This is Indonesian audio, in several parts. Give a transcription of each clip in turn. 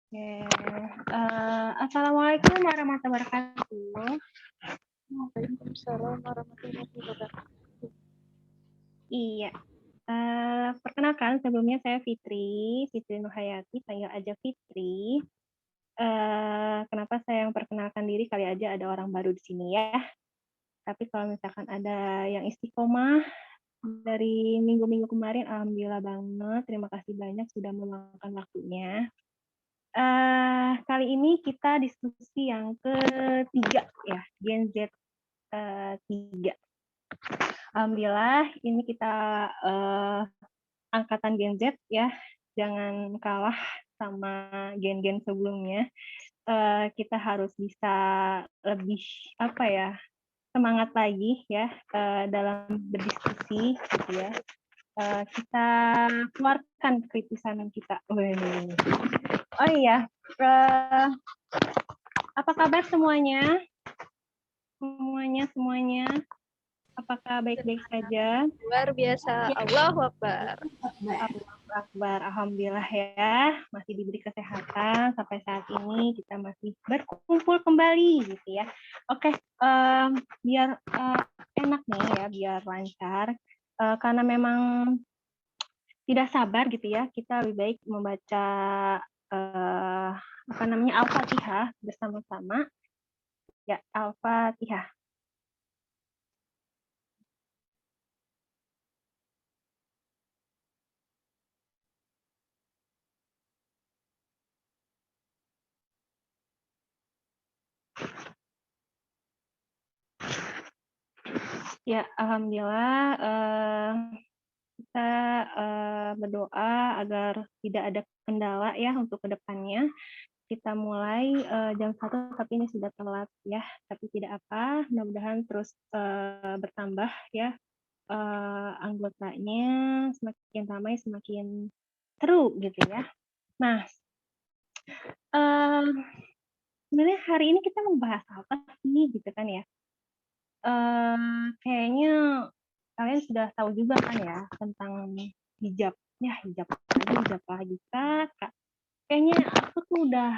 Oke. Assalamualaikum warahmatullahi wabarakatuh. Waalaikumsalam warahmatullahi wabarakatuh. Iya. Perkenalkan, sebelumnya saya Fitri Nuhayati, panggil aja Fitri. Kenapa saya yang perkenalkan diri, kali aja ada orang baru di sini ya. Tapi kalau misalkan ada yang istiqomah dari minggu-minggu kemarin, alhamdulillah banget. Terima kasih banyak sudah meluangkan waktunya. Kali ini kita diskusi yang ketiga ya, Gen Z 3. Alhamdulillah ini kita angkatan Gen Z ya, jangan kalah sama gen-gen sebelumnya. Kita harus bisa lebih semangat lagi ya dalam berdiskusi gitu ya. Kita keluarkan kritisan kita. Oh iya, apa kabar semuanya? Semuanya. Apakah baik-baik saja? Luar biasa, Allahu Akbar. Allahu Akbar, alhamdulillah ya, masih diberi kesehatan sampai saat ini, kita masih berkumpul kembali gitu ya. Oke, biar enak nih ya, biar lancar, karena memang tidak sabar gitu ya, kita lebih baik membaca Al-Fatihah bersama-sama. Ya, Al-Fatihah. Ya, alhamdulillah kita berdoa agar tidak ada kendala ya untuk kedepannya. Kita mulai jam 1, tapi ini sudah telat ya, tapi tidak apa, mudah-mudahan terus bertambah ya anggotanya, semakin ramai semakin seru gitu ya. Nah, sebenarnya hari ini kita membahas apa sih gitu kan ya. Kayaknya kalian sudah tahu juga kan ya tentang hijab. Ya, hijab lagi Kak. Kayaknya aku tuh udah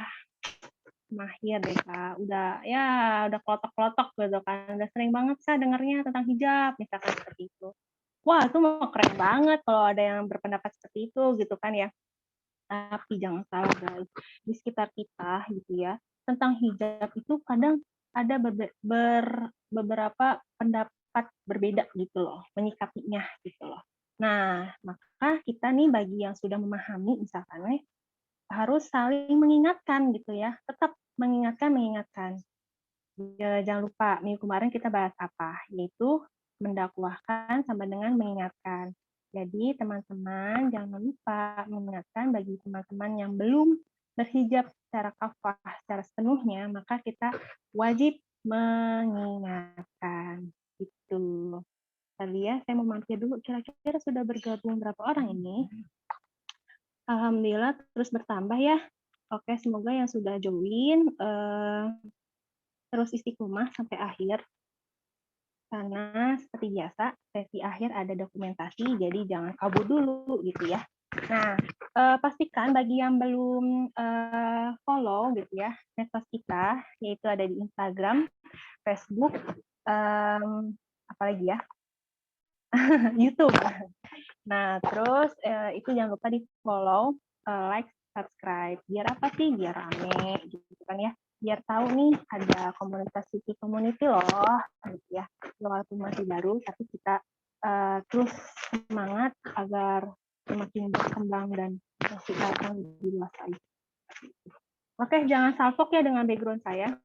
mahir deh Kak. Udah klotok-klotok gitu kan. Udah sering banget Kak dengarnya tentang hijab misalkan seperti itu. Wah, itu mau keren banget kalau ada yang berpendapat seperti itu gitu kan ya. Tapi jangan salah guys, di sekitar kita gitu ya, tentang hijab itu kadang ada beberapa pendapat berbeda gitu loh, menyikapinya gitu loh. Nah, maka kita nih bagi yang sudah memahami misalkan harus saling mengingatkan gitu ya, tetap mengingatkan. Jangan lupa, minggu kemarin kita bahas apa? Yaitu mendakwahkan sama dengan mengingatkan. Jadi teman-teman jangan lupa mengingatkan bagi teman-teman yang belum berhijab secara kafah, secara sepenuhnya, maka kita wajib mengingatkan. Itu. Tadi ya, saya mau mampir dulu. Kira-kira sudah bergabung berapa orang ini? Alhamdulillah terus bertambah ya. Oke, semoga yang sudah join terus istiqomah sampai akhir. Karena seperti biasa, sesi akhir ada dokumentasi, jadi jangan kabur dulu gitu ya. Nah, pastikan bagi yang belum follow gitu ya, medsos kita, yaitu ada di Instagram, Facebook, apalagi ya, YouTube. Nah, terus itu jangan lupa di follow, like, subscribe. Biar apa sih? Biar rame gitu kan ya. Biar tahu nih ada komunitas City Community loh, gitu ya. Walaupun masih baru, tapi kita terus semangat agar semakin berkembang dan masih akan lebih luas lagi. Oke, jangan salfok ya dengan background saya.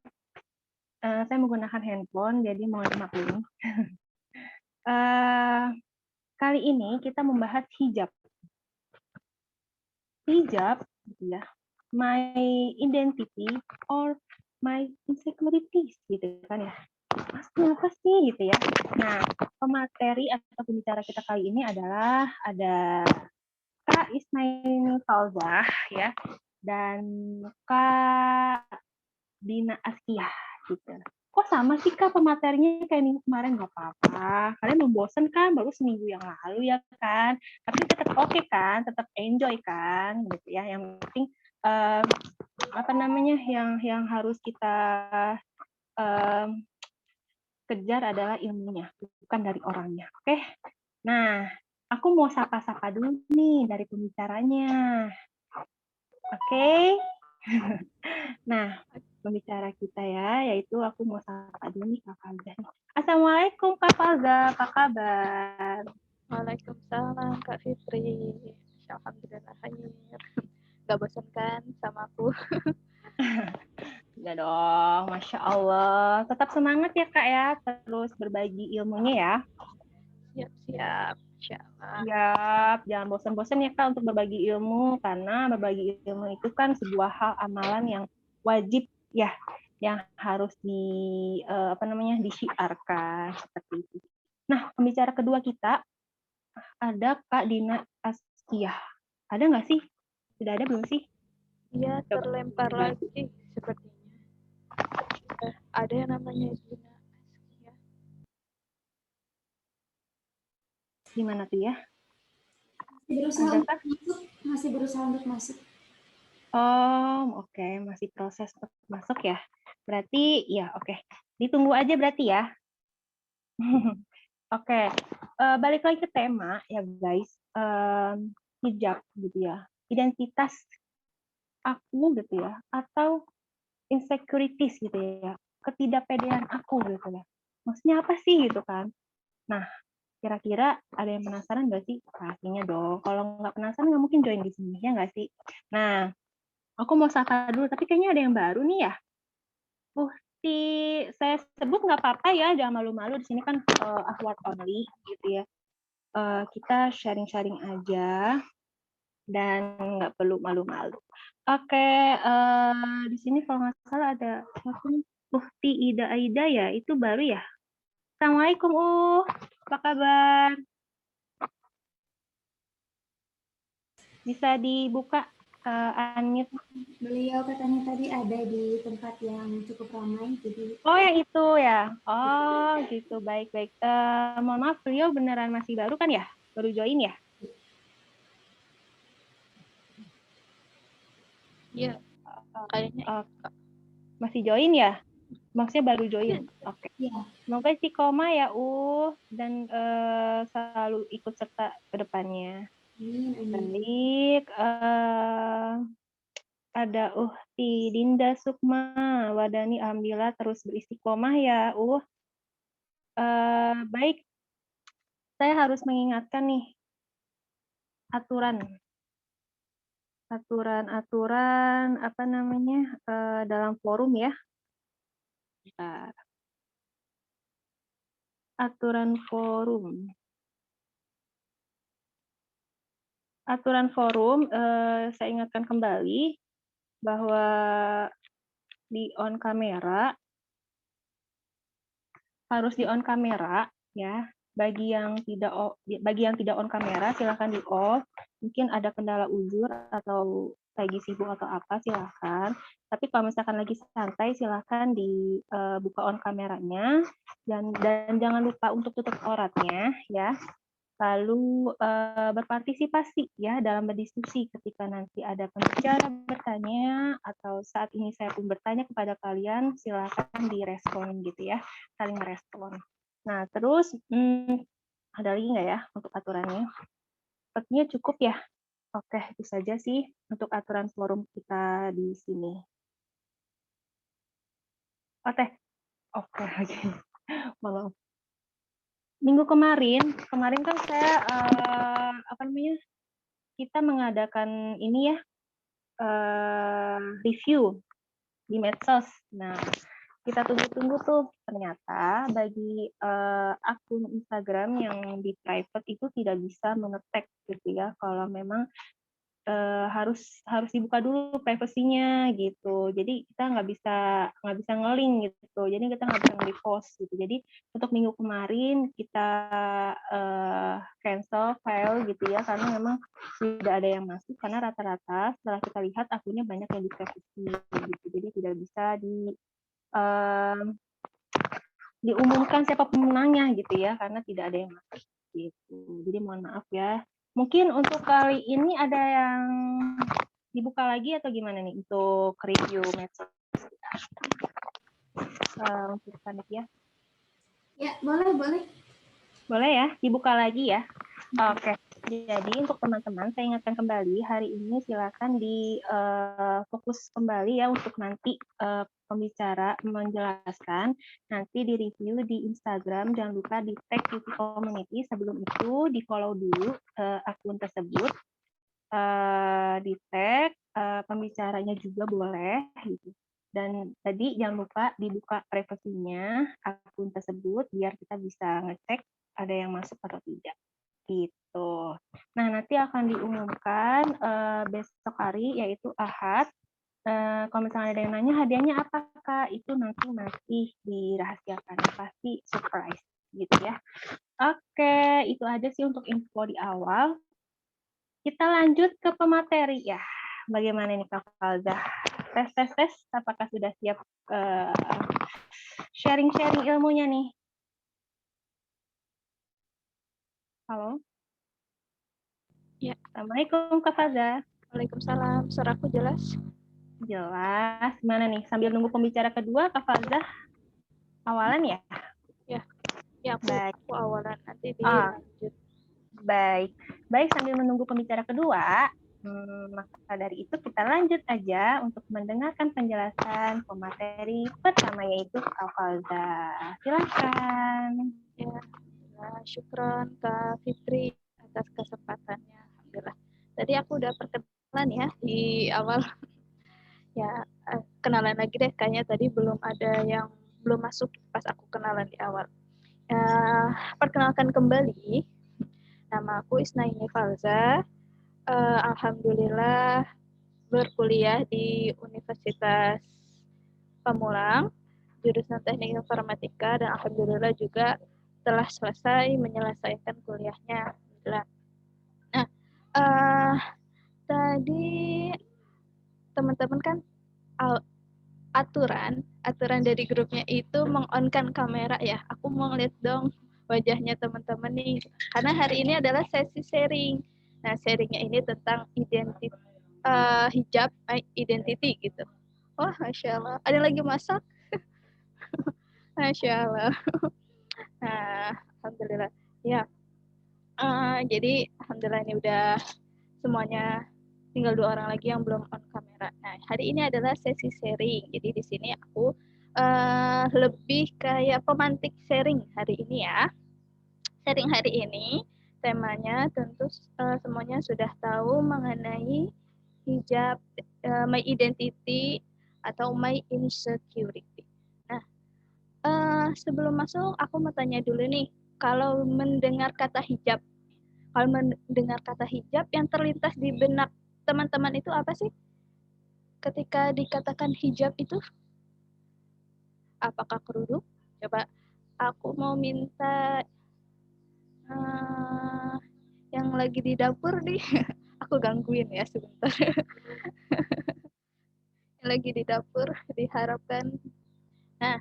Saya menggunakan handphone, jadi mohon dimaklumi. Kali ini kita membahas hijab. Hijab, gitu ya, my identity or my insecurities, gitu kan ya. Maksudnya apa sih, gitu ya. Nah, pemateri atau pembicara kita kali ini adalah ada Kak Ismail Fauzah, ya, dan Kak Dina Askia, gitu. Kok sama sih Kak pematerinya kayak minggu kemarin? Nggak apa-apa. Kalian membosan kan baru seminggu yang lalu ya kan? Tapi tetap oke kan? Tetap enjoy kan? Gitu ya. Yang penting apa namanya yang harus kita kejar adalah ilmunya, bukan dari orangnya. Oke? Nah, aku mau sapa-sapa dulu nih dari pembicaranya. Oke? Nah, pembicara kita ya, yaitu aku mau sapa dulu nih Kak Falza. Assalamualaikum Kak Falza, apa kabar? Waalaikumsalam Kak Fitri. Alhamdulillah khair. Gak bosan kan sama aku? Ya dong, Masya Allah. Tetap semangat ya Kak ya, terus berbagi ilmunya ya. Siap-siap. Insyaallah. Siap, jangan bosan-bosan ya Kak untuk berbagi ilmu, karena berbagi ilmu itu kan sebuah hal amalan yang wajib ya, yang harus disiarkan seperti itu. Nah, pembicara kedua kita ada Kak Dina Askia. Ada nggak sih? Sudah ada belum sih? Iya, Coba. terlempar lagi sepertinya. Ada yang namanya Dina Askia. Di mana tuh ya? Masih berusaha untuk masuk. Oh, oke. Masih proses untuk masuk ya. Berarti ya oke. Ditunggu aja berarti ya. Oke. Balik lagi ke tema ya guys. Hijab gitu ya. Identitas aku gitu ya. Atau insecurities gitu ya. Ketidakpedean aku gitu ya. Maksudnya apa sih gitu kan? Nah, kira-kira ada yang penasaran nggak sih? Pastinya dong. Kalau nggak penasaran nggak mungkin join di sini, ya nggak sih? Nah, aku mau sapa dulu, tapi kayaknya ada yang baru nih ya. Saya sebut nggak apa-apa ya, jangan malu-malu. Di sini kan ahwat only gitu ya. Kita sharing-sharing aja dan nggak perlu malu-malu. Oke, di sini kalau nggak salah ada Bukti Ida Aida ya, itu baru ya. Assalamualaikum apa kabar? Bisa dibuka unmute. Beliau katanya tadi ada di tempat yang cukup ramai, jadi Oh, yang itu ya. Oh, gitu. Baik-baik. Mohon maaf, beliau beneran masih baru kan ya? Baru join ya? Iya, kayaknya Masih join ya? Maksudnya baru join? Oke. ya. Semoga istiqomah ya, dan selalu ikut serta ke depannya. Baik. Ada Dinda Sukma Wadani, alhamdulillah terus beristiqomah ya, baik. Saya harus mengingatkan nih aturan apa namanya dalam forum ya. Aturan forum, saya ingatkan kembali bahwa di on kamera, harus di on kamera ya. Bagi yang tidak on kamera silahkan di off. Mungkin ada kendala uzur atau lagi sibuk atau apa, silahkan. Tapi kalau misalkan lagi santai silahkan dibuka on kameranya, dan jangan lupa untuk tutup auratnya ya. Lalu berpartisipasi ya dalam berdiskusi ketika nanti ada pembicara bertanya, atau saat ini saya pun bertanya kepada kalian, silakan direspon gitu ya, saling merespon. Nah terus ada lagi nggak ya untuk aturannya? Sepertinya cukup ya. Oke, itu saja sih untuk aturan forum kita di sini. Oke, lagi. Maaf. Minggu kemarin kan saya kita mengadakan ini ya, review di medsos. Nah, kita tunggu-tunggu tuh, ternyata bagi akun Instagram yang di private itu tidak bisa mengetek gitu ya, kalau memang harus dibuka dulu privasinya gitu. Jadi kita nggak bisa nge-link gitu. Jadi kita nggak bisa nge-repost gitu. Jadi untuk minggu kemarin kita cancel file gitu ya, karena memang tidak ada yang masuk, karena rata-rata setelah kita lihat akunnya banyak yang diprivasi gitu. Jadi tidak bisa diumumkan siapa pemenangnya gitu ya, karena tidak ada yang masuk gitu. Jadi mohon maaf ya. Mungkin untuk kali ini ada yang dibuka lagi atau gimana nih untuk review medsos untuk panitia? Ya, boleh. Boleh ya, dibuka lagi ya. Oke, jadi untuk teman-teman saya ingatkan kembali hari ini silakan di fokus kembali ya untuk nanti pembicara menjelaskan, nanti di review di Instagram, jangan lupa di tag Beauty Community, sebelum itu di follow dulu akun tersebut, di tag pembicaranya juga boleh gitu. Dan tadi jangan lupa dibuka privasinya akun tersebut biar kita bisa ngecek ada yang masuk atau tidak gitu. Nah, nanti akan diumumkan besok hari yaitu Ahad. Kalau misalnya ada yang nanya hadiahnya apa Kak, itu nanti masih dirahasiakan, pasti surprise gitu ya. Oke, itu aja sih untuk info di awal. Kita lanjut ke pemateri ya. Bagaimana nih Kak Falzah? Tes. Apakah sudah siap sharing-sharing ilmunya nih? Halo? Ya. Assalamualaikum Kak Falzah. Waalaikumsalam. Suaraku jelas? Jelas. Gimana nih? Sambil nunggu pembicara kedua, Kak Falzah? Awalan ya? Ya, Baik. aku awalan, nanti dilanjut. Baik, sambil menunggu pembicara kedua, maka dari itu kita lanjut aja untuk mendengarkan penjelasan pemateri pertama yaitu Kak Falzah. Silakan. Ya, syukron Kak Fitri atas kesempatannya. Alhamdulillah. Tadi aku udah perkenalan ya di awal. Ya, kenalan lagi deh. Kayaknya tadi belum ada yang belum masuk pas aku kenalan di awal. Perkenalkan kembali, nama aku Isnaini Falza. Alhamdulillah berkuliah di Universitas Pamulang, jurusan Teknik Informatika, dan alhamdulillah juga telah selesai menyelesaikan kuliahnya. Alhamdulillah. Nah, tadi teman-teman kan aturan dari grupnya itu meng-on-kan kamera ya. Aku mau ngeliat dong wajahnya teman-teman nih. Karena hari ini adalah sesi sharing. Nah, sharingnya ini tentang hijab identity gitu. Wah, Masya Allah. Ada lagi masak? Masya Allah. Nah, alhamdulillah. Ya, jadi alhamdulillah ini udah semuanya, tinggal 2 orang lagi yang belum on kamera. Nah, hari ini adalah sesi sharing. Jadi di sini aku lebih kayak pemantik sharing hari ini ya. Sharing hari ini temanya tentu semuanya sudah tahu mengenai hijab, my identity atau my insecurity. Nah, sebelum masuk aku mau tanya dulu nih, kalau mendengar kata hijab yang terlintas di benak teman-teman itu apa sih? Ketika dikatakan hijab itu, apakah kerudung? Coba aku mau minta yang lagi di dapur nih, aku gangguin ya sebentar. Yang lagi di dapur diharapkan. Nah,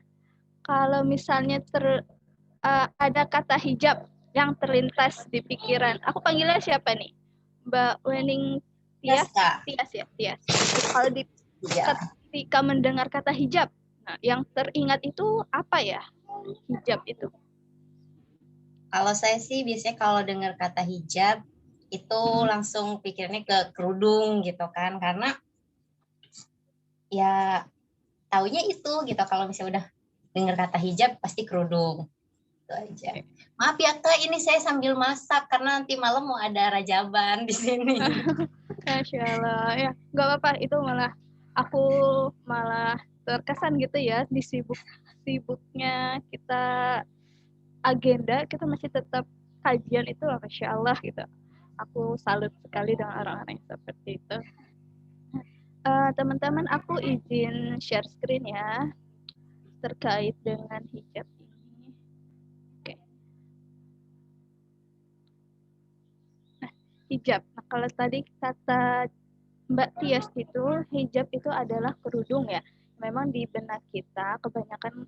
kalau misalnya ada kata hijab yang terlintas di pikiran, aku panggilnya siapa nih? Mbak Wening Tias? Tias ya, Tias. Kalau ketika mendengar kata hijab, nah, yang teringat itu apa ya? Hijab itu. Kalau saya sih biasanya kalau dengar kata hijab itu langsung pikirnya ke kerudung gitu kan, karena ya taunya itu gitu, kalau misalnya udah dengar kata hijab pasti kerudung. Itu aja. Maaf ya Kak, ini saya sambil masak karena nanti malam mau ada rajaban di sini. Masya Allah, ya nggak apa-apa, itu aku malah terkesan gitu ya, di sibuknya kita agenda, kita masih tetap kajian itu, Masya Allah gitu. Aku salut sekali dengan orang-orang yang seperti itu. Teman-teman, aku izin share screen ya, terkait dengan hijab ini. Oke. Nah, hijab. Nah, kalau tadi kata Mbak Tias itu, hijab itu adalah kerudung ya. Memang di benak kita kebanyakan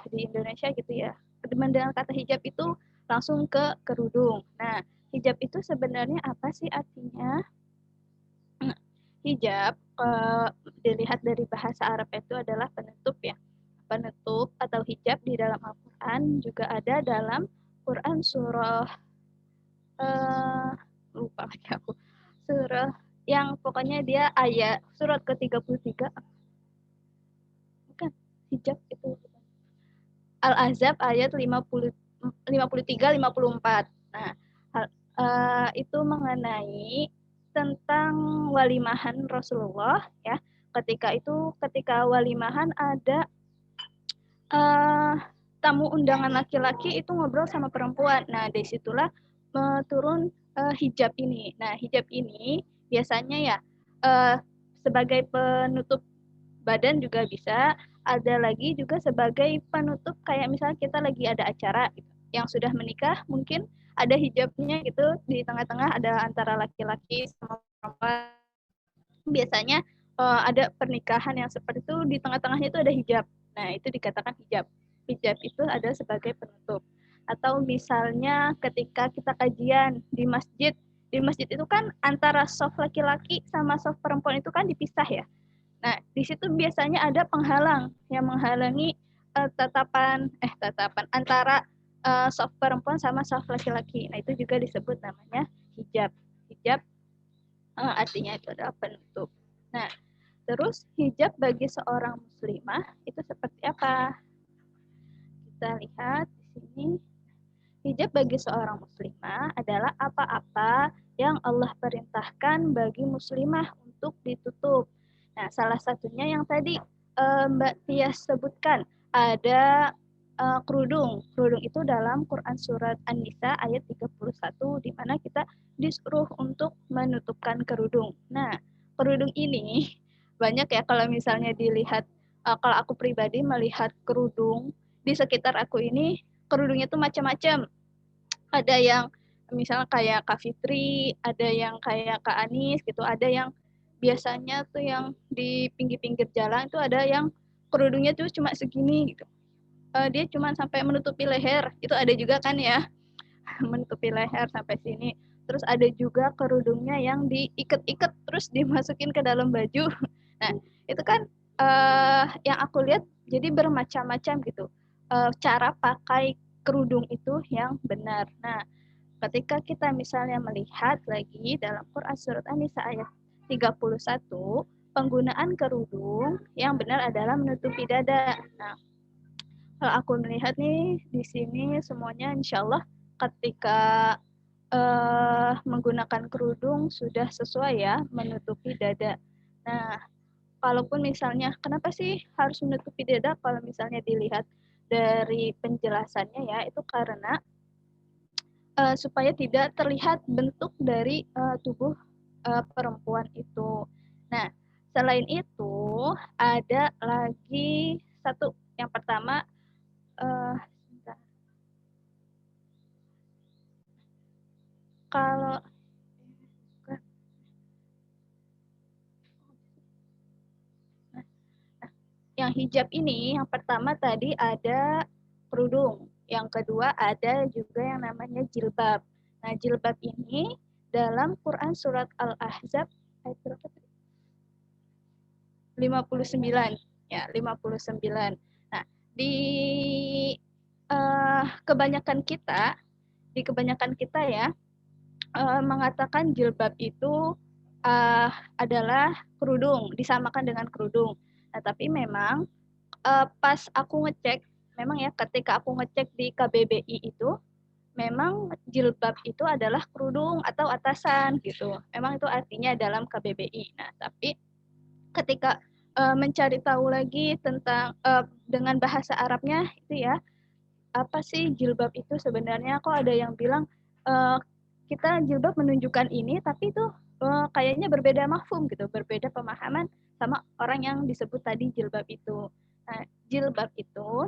di Indonesia gitu ya, mendengar kata hijab itu langsung ke kerudung. Nah, hijab itu sebenarnya apa sih artinya? hijab dilihat dari bahasa Arab itu adalah penutup ya. Penutup atau hijab di dalam Al-Quran juga ada dalam Quran surah lupa lagi aku. Surah yang pokoknya dia ayat surat ke-33 bukan hijab itu Al-Ahzab ayat 53 54. Nah, itu mengenai tentang walimahan Rasulullah ya. Ketika walimahan ada tamu undangan laki-laki itu ngobrol sama perempuan. Nah, disitulah turun hijab ini. Nah, hijab ini biasanya ya sebagai penutup badan juga bisa, ada lagi juga sebagai penutup kayak misalnya kita lagi ada acara gitu. Yang sudah menikah mungkin ada hijabnya gitu di tengah-tengah ada antara laki-laki sama perempuan. Biasanya ada pernikahan yang seperti itu di tengah-tengahnya itu ada hijab. Nah, itu dikatakan hijab. Hijab itu ada sebagai penutup. Atau misalnya ketika kita kajian di masjid itu kan antara soft laki-laki sama soft perempuan itu kan dipisah ya. Nah, di situ biasanya ada penghalang yang menghalangi tatapan antara soft perempuan sama soft laki-laki. Nah, itu juga disebut namanya hijab. Hijab artinya itu adalah penutup. Nah, terus hijab bagi seorang muslimah itu seperti apa? Kita lihat di sini. Hijab bagi seorang muslimah adalah apa-apa yang Allah perintahkan bagi muslimah untuk ditutup. Nah, salah satunya yang tadi Mbak Tias sebutkan, ada kerudung. Kerudung itu dalam Quran Surat An-Nisa ayat 31, di mana kita disuruh untuk menutupkan kerudung. Nah, kerudung ini banyak ya kalau misalnya dilihat, kalau aku pribadi melihat kerudung, di sekitar aku ini, kerudungnya tuh macam-macam. Ada yang misalnya kayak Kak Fitri, ada yang kayak Kak Anis gitu, ada yang biasanya tuh yang di pinggir-pinggir jalan itu ada yang kerudungnya tuh cuma segini gitu. Dia cuma sampai menutupi leher, itu ada juga kan ya, menutupi leher sampai sini. Terus ada juga kerudungnya yang diikat-ikat terus dimasukin ke dalam baju. Nah, itu kan yang aku lihat jadi bermacam-macam gitu. Cara pakai kerudung itu yang benar. Nah, ketika kita misalnya melihat lagi dalam Quran Surat An-Nisa ayat 31, penggunaan kerudung yang benar adalah menutupi dada. Nah, kalau aku melihat nih di sini semuanya insya Allah ketika menggunakan kerudung sudah sesuai ya menutupi dada. Nah, kalaupun misalnya kenapa sih harus menutupi dada kalau misalnya dilihat dari penjelasannya ya itu karena supaya tidak terlihat bentuk dari tubuh perempuan itu. Nah, selain itu ada lagi satu. Yang pertama, kalau yang hijab ini, yang pertama tadi ada kerudung. Yang kedua ada juga yang namanya jilbab. Nah, jilbab ini dalam Quran Surat Al-Ahzab ayat berapa tadi? 59. Ya, 59. Nah, di kebanyakan kita ya, mengatakan jilbab itu adalah kerudung, disamakan dengan kerudung. Nah, tapi memang pas aku ngecek, memang ya ketika aku ngecek di KBBI itu, memang jilbab itu adalah kerudung atau atasan gitu. Memang itu artinya dalam KBBI. Nah, tapi ketika mencari tahu lagi tentang dengan bahasa Arabnya itu ya, apa sih jilbab itu sebenarnya? Kok ada yang bilang kita jilbab menunjukkan ini, tapi itu kayaknya berbeda mafhum gitu, berbeda pemahaman sama orang yang disebut tadi jilbab itu. Nah, jilbab itu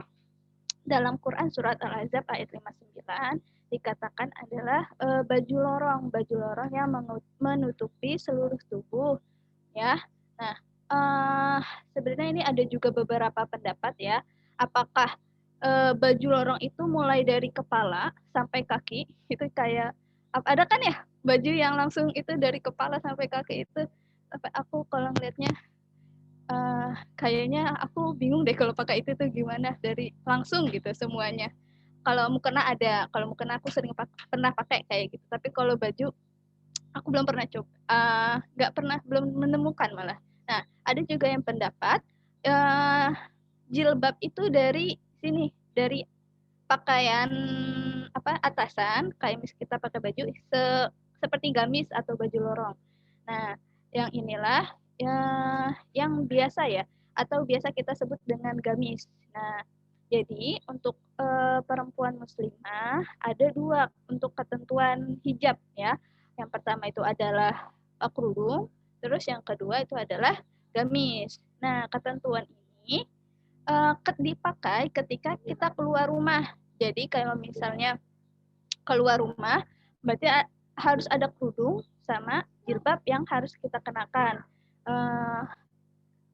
dalam Quran Surat Al-Ahzab ayat 59 dikatakan adalah baju lorong yang menutupi seluruh tubuh ya. Nah, sebenarnya ini ada juga beberapa pendapat ya. Apakah baju lorong itu mulai dari kepala sampai kaki? Itu kayak ada kan ya baju yang langsung itu dari kepala sampai kaki itu. Tapi aku kalau ngelihatnya kayaknya aku bingung deh kalau pakai itu tuh gimana dari langsung gitu semuanya. Kalau mukena ada, kalau mukena aku pernah pakai kayak gitu. Tapi kalau baju aku belum pernah coba, nggak pernah, belum menemukan malah. Nah, ada juga yang pendapat jilbab itu dari sini, dari pakaian apa atasan, kayak mis kita pakai baju seperti gamis atau baju lorong. Nah, yang inilah ya yang biasa ya atau biasa kita sebut dengan gamis. Nah, jadi untuk perempuan muslimah ada dua untuk ketentuan hijab ya. Yang pertama itu adalah kerudung, terus yang kedua itu adalah gamis. Nah, ketentuan ini dipakai ketika kita keluar rumah. Jadi kalau misalnya keluar rumah, berarti harus ada kerudung sama jilbab yang harus kita kenakan.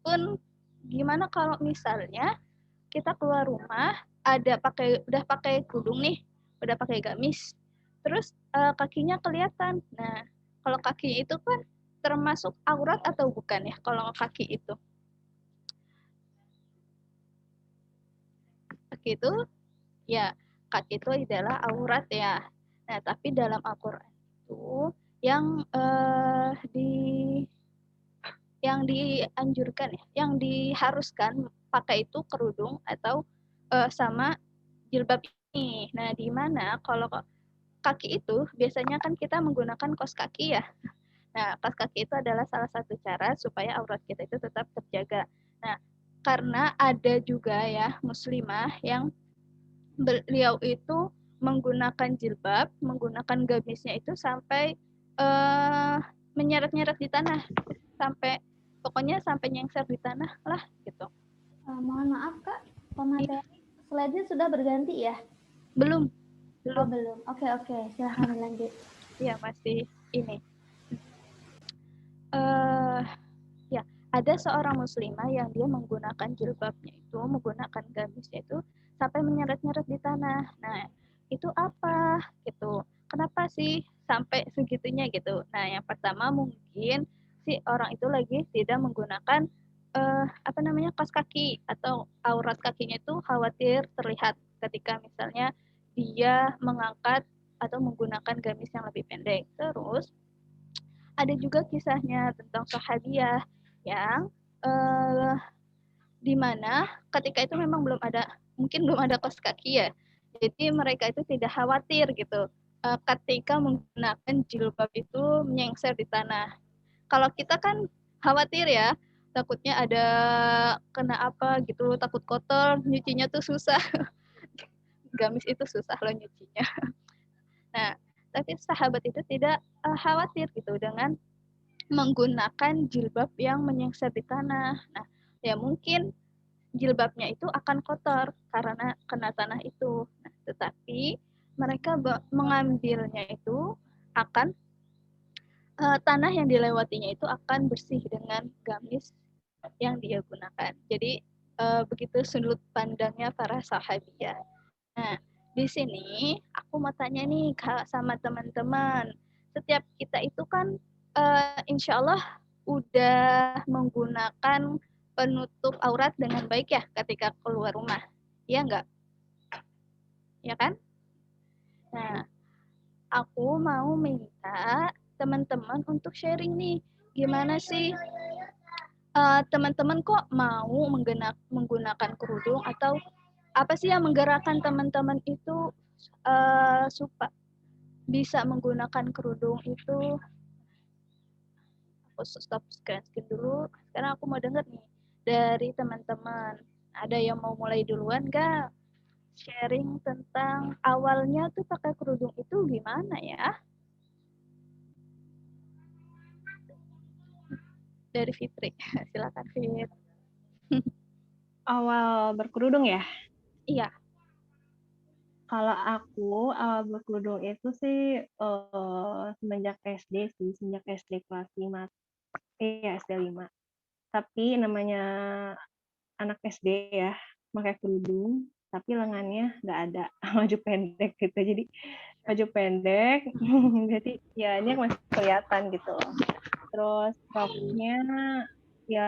Pun gimana kalau misalnya kita keluar rumah udah pakai kerudung nih, udah pakai gamis, terus kakinya kelihatan. Nah, kalau kaki itu kan termasuk aurat atau bukan ya? Kalau kaki itu, ya kaki itu adalah aurat ya. Nah, tapi dalam Al-Qur'an itu yang dianjurkan ya, yang diharuskan pakai itu kerudung atau sama jilbab ini. Nah, di mana kalau kaki itu biasanya kan kita menggunakan kaos kaki ya. Nah, kaos kaki itu adalah salah satu cara supaya aurat kita itu tetap terjaga. Nah, karena ada juga ya muslimah yang beliau itu menggunakan jilbab, menggunakan gamisnya itu sampai menyeret-nyeret di tanah, sampai pokoknya sampai nyengser di tanah lah gitu. Mohon maaf Kak, pemateri slide-nya sudah berganti ya? Belum. Oh belum. Oke, silahkan lanjut. Iya masih ini. Ya ada seorang muslimah yang dia menggunakan jilbabnya itu, menggunakan gamisnya itu sampai menyeret-nyeret di tanah. Nah itu apa gitu? Kenapa sih sampai segitunya gitu? Nah yang pertama mungkin si orang itu lagi tidak menggunakan kaos kaki atau aurat kakinya itu khawatir terlihat ketika misalnya dia mengangkat atau menggunakan gamis yang lebih pendek. Terus ada juga kisahnya tentang sahabiah yang di mana ketika itu memang mungkin belum ada kaos kaki ya. Jadi mereka itu tidak khawatir gitu ketika menggunakan jilbab itu menyengser di tanah. Kalau kita kan khawatir ya, takutnya ada kena apa gitu, takut kotor, nyucinya tuh susah. Gamis itu susah loh nyucinya. Nah, tapi sahabat itu tidak khawatir gitu dengan menggunakan jilbab yang menyengser di tanah. Nah, ya mungkin jilbabnya itu akan kotor karena kena tanah itu. Nah, tetapi mereka mengambilnya itu akan tanah yang dilewatinya itu akan bersih dengan gamis yang dia gunakan. Jadi begitu sudut pandangnya para sahabiah. Nah, di sini aku mau tanya nih sama teman-teman. Setiap kita itu kan insya Allah udah menggunakan penutup aurat dengan baik ya ketika keluar rumah. Iya enggak? Ya kan? Nah, aku mau minta teman-teman untuk sharing nih. Gimana sih teman-teman kok mau menggunakan kerudung atau apa sih yang menggerakkan teman-teman itu supaya bisa menggunakan kerudung itu? Aku stop screen dulu. Sekarang aku mau dengar nih dari teman-teman. Ada yang mau mulai duluan gak? Sharing tentang awalnya tuh pakai kerudung itu gimana ya? Dari Fitri. Silakan Fit. Awal berkerudung ya? Iya. Kalau aku awal berkerudung itu sih semenjak SD sih, semenjak SD kelas 5. Iya, SD 5. Tapi namanya anak SD ya, pakai kerudung, tapi lengannya nggak ada, baju pendek gitu. Jadi baju pendek, jadi ya ini masih kelihatan gitu loh. terus roknya ya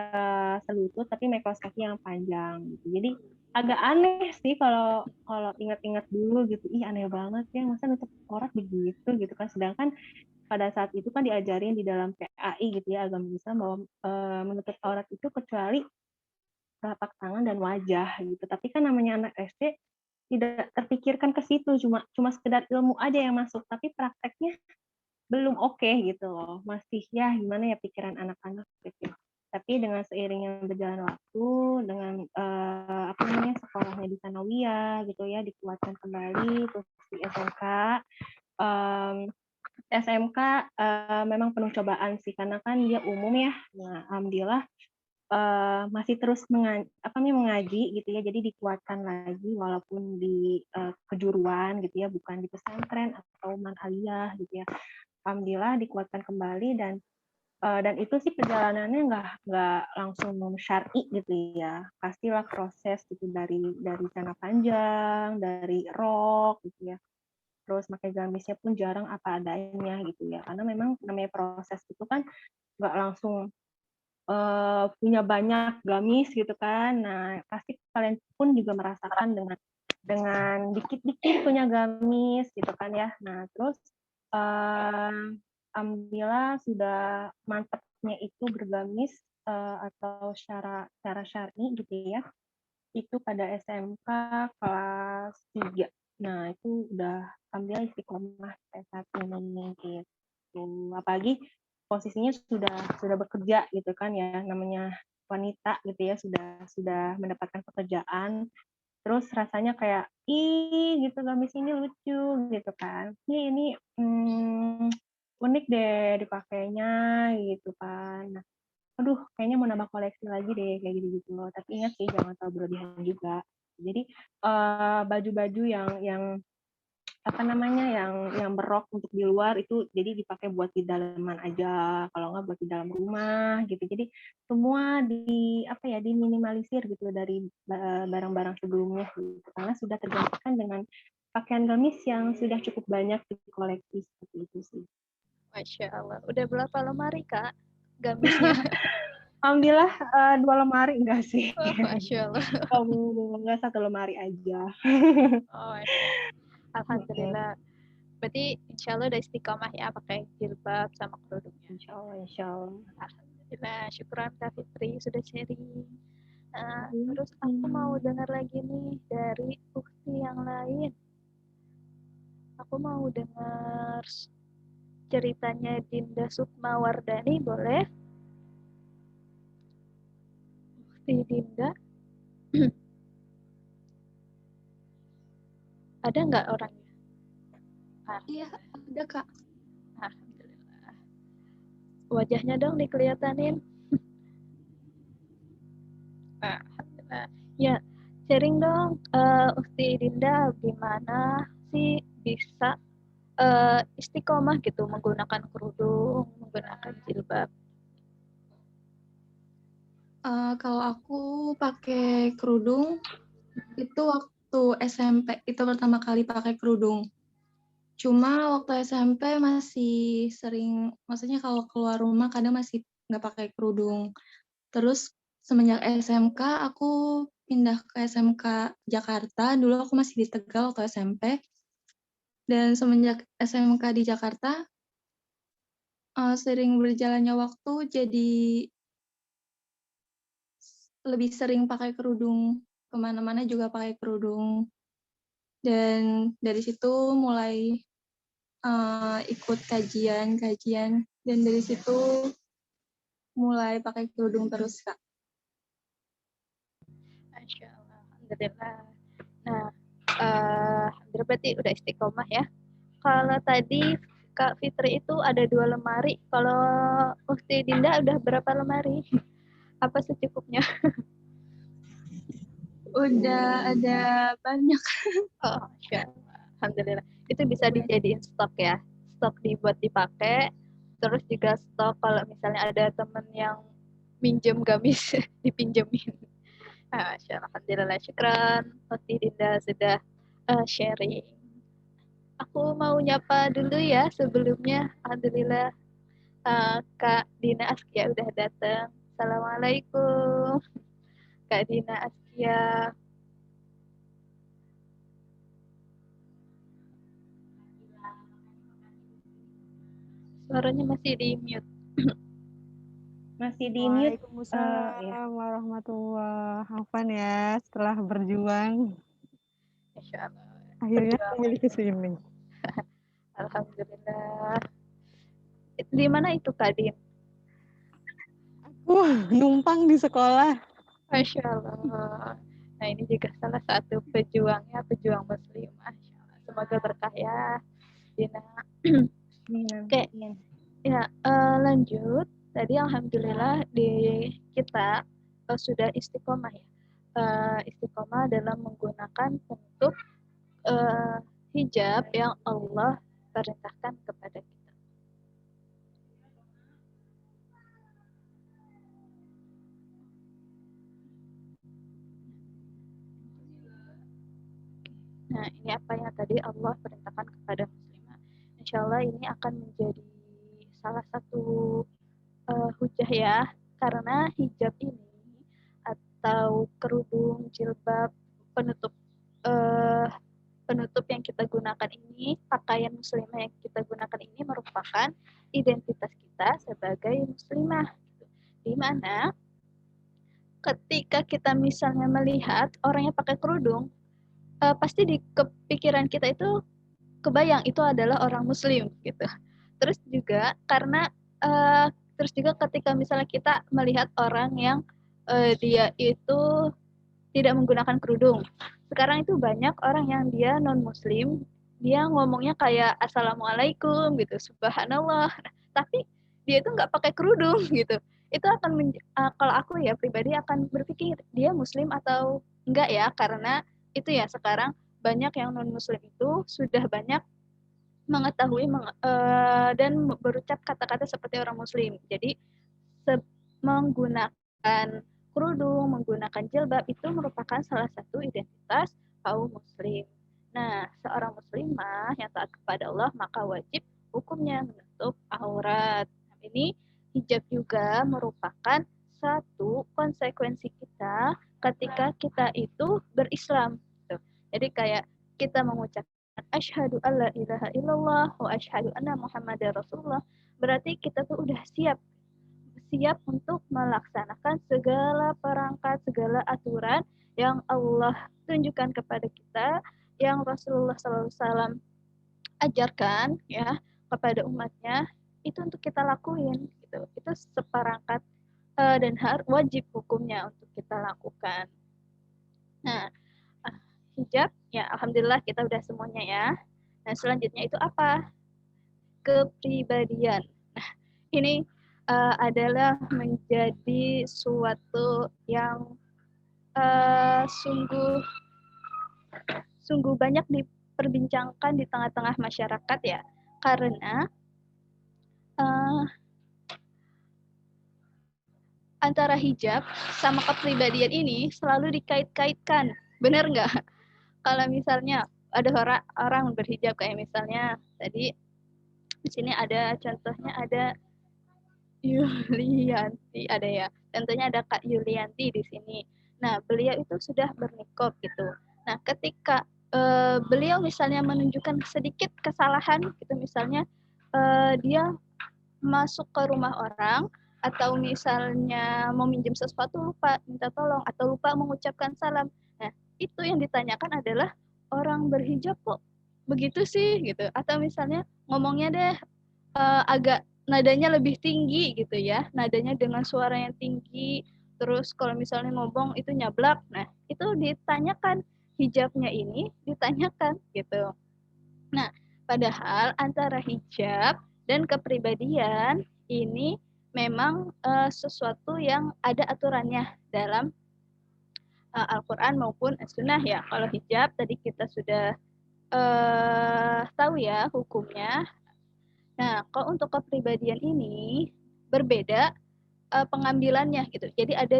selutut tapi make kaos kaki yang panjang gitu. Jadi agak aneh sih kalau kalau ingat-ingat dulu gitu. Ih, aneh banget ya, masa nutup aurat begitu gitu kan. Sedangkan pada saat itu kan diajarin di dalam PAI gitu ya, agama Islam, bahwa menutup aurat itu kecuali telapak tangan dan wajah gitu. Tapi kan namanya anak SD tidak terpikirkan ke situ, cuma cuma sekedar ilmu aja yang masuk, tapi prakteknya belum oke gitu loh. Masih ya gimana ya pikiran anak-anak gitu. Tapi dengan seiringnya berjalan waktu, dengan apa namanya sekolahnya di Sanawiyah gitu ya, dikuatkan kembali, terus di SMK, em, SMK memang penuh cobaan sih karena kan dia umum ya. Nah, alhamdulillah masih terus mengaji gitu ya, jadi dikuatkan lagi walaupun di kejuruan gitu ya, bukan di pesantren atau manaliyah gitu ya. Alhamdulillah dikuatkan kembali dan itu sih perjalanannya nggak langsung syar'i gitu ya, pastilah proses gitu dari celana panjang, dari rok gitu ya, terus pakai gamisnya pun jarang apa adanya gitu ya, karena memang namanya proses itu kan nggak langsung punya banyak gamis gitu kan. Nah, pasti kalian pun juga merasakan dengan dikit-dikit punya gamis gitu kan ya. Nah, terus alhamdulillah sudah mantapnya itu bergamis atau secara syar'i gitu ya. Itu pada SMK kelas 3. Nah, itu udah alhamdulillah istiqomah sampai saat ini gitu. Apalagi posisinya sudah bekerja gitu kan ya, namanya wanita gitu ya, sudah mendapatkan pekerjaan, terus rasanya kayak ih gitu, gamis ini lucu gitu kan, ini unik deh dipakainya gitu kan. Nah, aduh kayaknya mau nambah koleksi lagi deh kayak gitu loh, tapi ingat sih jangan terlalu berlebihan juga. Jadi baju-baju yang apa namanya yang berok untuk di luar itu jadi dipakai buat di dalaman aja, kalau nggak buat di dalam rumah gitu. Jadi semua apa ya diminimalisir gitu dari barang-barang sebelumnya gitu, karena sudah tergantikan dengan pakaian gamis yang sudah cukup banyak di koleksi seperti itu sih. Masya Allah. Udah berapa lemari, Kak, gamisnya? Alhamdulillah 2 lemari enggak sih. Oh, Masya Allah. Enggak 1 lemari aja. Oh, Masya Allah. Alhamdulillah. Berarti insya Allah udah istiqomah ya pakai jilbab sama kerudungnya. Insya Allah, insya Allah. Alhamdulillah. Syukuran Kak Fitri sudah sharing. Terus aku mau dengar lagi nih dari ukti yang lain. Aku mau dengar ceritanya Dinda Sukma Wardani, boleh? Ukti Dinda. Ada nggak orangnya? Iya, ada Kak. Alhamdulillah. Wajahnya dong dikelihatanin. Alhamdulillah. Ya, sharing dong, Ukti Dinda, gimana sih bisa istiqomah gitu menggunakan kerudung, menggunakan jilbab? Kalau aku pakai kerudung itu waktu SMP itu pertama kali pakai kerudung. Cuma waktu SMP masih sering, maksudnya kalau keluar rumah kadang masih nggak pakai kerudung. Terus semenjak SMK aku pindah ke SMK Jakarta. Dulu aku masih di Tegal waktu SMP. Dan semenjak SMK di Jakarta, sering berjalannya waktu jadi lebih sering pakai kerudung. Kemana-mana juga pakai kerudung. Dan dari situ mulai ikut kajian, dan dari situ mulai pakai kerudung terus, Kak. Masya Allah, alhamdulillah. Nah, alhamdulillah berarti udah istiqomah ya. Kalau tadi Kak Fitri itu ada 2 lemari, kalau Ukti Dinda udah berapa lemari? Apa secukupnya? Udah ada banyak. Oh, Masya Allah. Alhamdulillah. Itu bisa dijadiin stok ya. Stok dibuat dipakai. Terus juga stok kalau misalnya ada temen yang minjem gamis, dipinjemin. Masya Allah. Alhamdulillah. Syukran. Ukti Dinda sudah sharing. Aku mau nyapa dulu ya sebelumnya. Alhamdulillah. Kak Dina Askia udah datang. Assalamualaikum, Kak Dina Askia. Suaranya masih di mute. Masih di mute. Waalaikumsalam Ya. warahmatullahi Afan ya, setelah berjuang Masya Allah. akhirnya Perjuangan. kembali ke sini. Alhamdulillah. Di mana itu Kak Din? Numpang di sekolah. Masya Allah. Nah ini juga salah satu pejuangnya, pejuang muslim. Masya Allah. Semoga berkah ya, Dina. Oke, ya lanjut. Tadi alhamdulillah di kita sudah istiqomah ya. Istiqomah dalam menggunakan bentuk hijab yang Allah perintahkan kepada kita. Nah, ini apa yang tadi Allah perintahkan kepada muslimah. Insya Allah ini akan menjadi salah satu hujah ya, karena hijab ini atau kerudung, jilbab, penutup penutup yang kita gunakan ini, pakaian muslimah yang kita gunakan ini merupakan identitas kita sebagai muslimah. Di mana ketika kita misalnya melihat orang yang pakai kerudung, pasti di kepikiran kita itu kebayang itu adalah orang muslim gitu. Terus juga karena terus juga ketika misalnya kita melihat orang yang dia itu tidak menggunakan kerudung. Sekarang itu banyak orang yang dia non muslim, dia ngomongnya kayak assalamualaikum gitu, subhanallah. Tapi dia itu nggak pakai kerudung gitu. Itu akan kalau aku ya pribadi akan berpikir dia muslim atau enggak ya, karena itu ya sekarang banyak yang non muslim itu sudah banyak mengetahui dan berucap kata-kata seperti orang muslim. Jadi menggunakan kerudung, menggunakan jilbab itu merupakan salah satu identitas kaum muslim. Nah, seorang muslimah yang taat kepada Allah maka wajib hukumnya menutup aurat. Nah, ini hijab juga merupakan satu konsekuensi kita ketika kita itu berislam. Jadi kayak kita mengucapkan asyhadu alla ilaha illallah wa asyhadu anna muhammadar rasulullah, berarti kita tuh udah siap untuk melaksanakan segala perangkat, segala aturan yang Allah tunjukkan kepada kita, yang Rasulullah SAW ajarkan ya kepada umatnya, itu untuk kita lakuin gitu. Itu seperangkat dan wajib hukumnya untuk kita lakukan. Nah, hijab ya alhamdulillah kita udah semuanya ya. Nah, selanjutnya itu apa? Kepribadian. Nah, ini adalah menjadi suatu yang sungguh banyak diperbincangkan di tengah-tengah masyarakat ya, karena antara hijab sama kepribadian ini selalu dikait-kaitkan, benar nggak? Kalau misalnya ada orang berhijab kayak misalnya tadi di sini ada contohnya, ada Yulianti, ada ya. Contohnya ada Kak Yulianti di sini. Nah, beliau itu sudah berniqab gitu. Nah, ketika beliau misalnya menunjukkan sedikit kesalahan gitu, misalnya dia masuk ke rumah orang atau misalnya mau minjem sesuatu lupa minta tolong atau lupa mengucapkan salam. Nah, itu yang ditanyakan adalah orang berhijab kok begitu sih gitu. Atau misalnya ngomongnya deh agak nadanya lebih tinggi gitu ya, nadanya dengan suara yang tinggi, terus kalau misalnya ngomong itu nyablak. Nah, itu ditanyakan, hijabnya ini ditanyakan gitu. Nah, padahal antara hijab dan kepribadian ini memang sesuatu yang ada aturannya dalam Al-Quran maupun Sunnah ya. Kalau hijab tadi kita sudah tahu ya hukumnya. Nah, kalau untuk kepribadian ini berbeda pengambilannya gitu. Jadi ada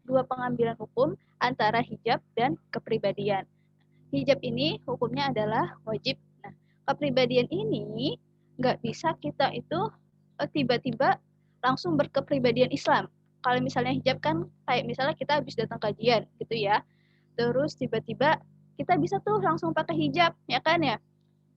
dua pengambilan hukum antara hijab dan kepribadian. Hijab ini hukumnya adalah wajib. Nah, kepribadian ini nggak bisa kita itu tiba-tiba langsung berkepribadian Islam. Kalau misalnya hijab kan kayak misalnya kita habis datang kajian gitu ya, terus tiba-tiba kita bisa tuh langsung pakai hijab, ya kan ya?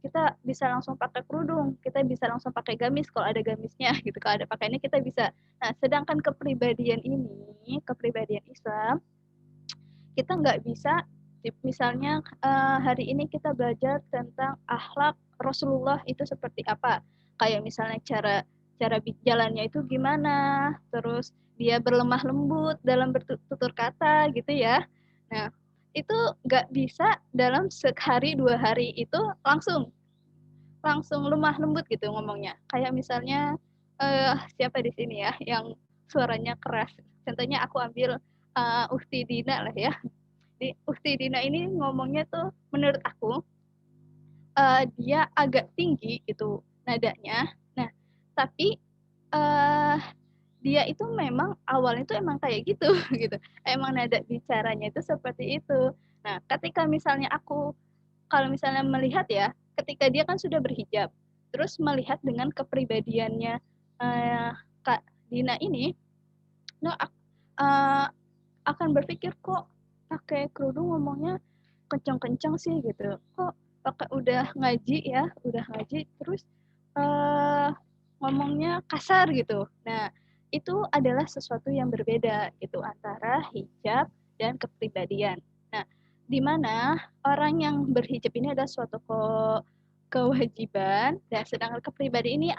Kita bisa langsung pakai kerudung, kita bisa langsung pakai gamis kalau ada gamisnya gitu. Kalau ada pakaiannya kita bisa. Nah, sedangkan kepribadian ini, kepribadian Islam, kita nggak bisa misalnya hari ini kita belajar tentang akhlak Rasulullah itu seperti apa. Kayak misalnya cara cara jalannya itu gimana, terus dia berlemah lembut dalam bertutur kata gitu ya. Nah, itu nggak bisa dalam sehari 2 hari itu langsung langsung lemah lembut gitu ngomongnya. Kayak misalnya siapa di sini ya yang suaranya keras. Contohnya aku ambil Ukti Dina lah ya. Di Ukti Dina ini ngomongnya tuh menurut aku dia agak tinggi gitu nadanya. Nah, tapi uh, dia itu memang awalnya itu emang kayak gitu gitu. Emang nada bicaranya itu seperti itu. Nah, ketika misalnya aku kalau misalnya melihat ya, ketika dia kan sudah berhijab, terus melihat dengan kepribadiannya Kak Dina ini, no, akan berpikir kok pakai kerudung ngomongnya kencang-kencang sih gitu. Kok pakai udah ngaji ya, udah ngaji terus ngomongnya kasar gitu. Nah, itu adalah sesuatu yang berbeda gitu antara hijab dan kepribadian. Nah, di mana orang yang berhijab ini adalah suatu kewajiban dan sedangkan kepribadian ini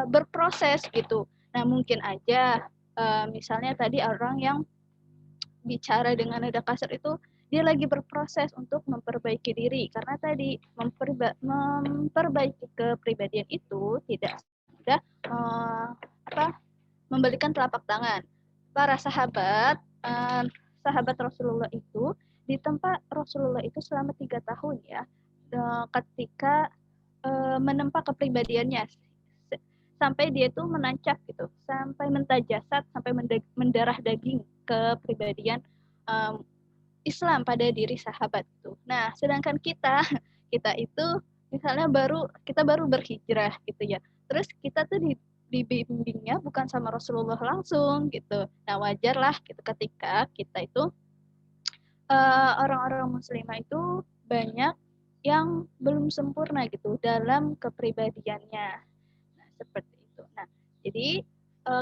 berproses gitu. Nah, mungkin aja misalnya tadi orang yang bicara dengan nada kasar itu dia lagi berproses untuk memperbaiki diri karena tadi memperbaiki kepribadian itu tidak mudah membalikan telapak tangan. Para sahabat sahabat Rasulullah itu di tempat Rasulullah itu selama 3 tahun ya ketika menempa kepribadiannya sampai dia itu menancap gitu, sampai mentajasad, sampai mendarah daging kepribadian Islam pada diri sahabat itu. Nah, sedangkan kita itu misalnya kita baru berhijrah gitu ya. Terus kita tuh dibimbingnya bukan sama Rasulullah langsung gitu. Nah, wajarlah gitu ketika kita itu orang-orang muslimah itu banyak yang belum sempurna gitu dalam kepribadiannya. Nah, seperti itu. Nah, jadi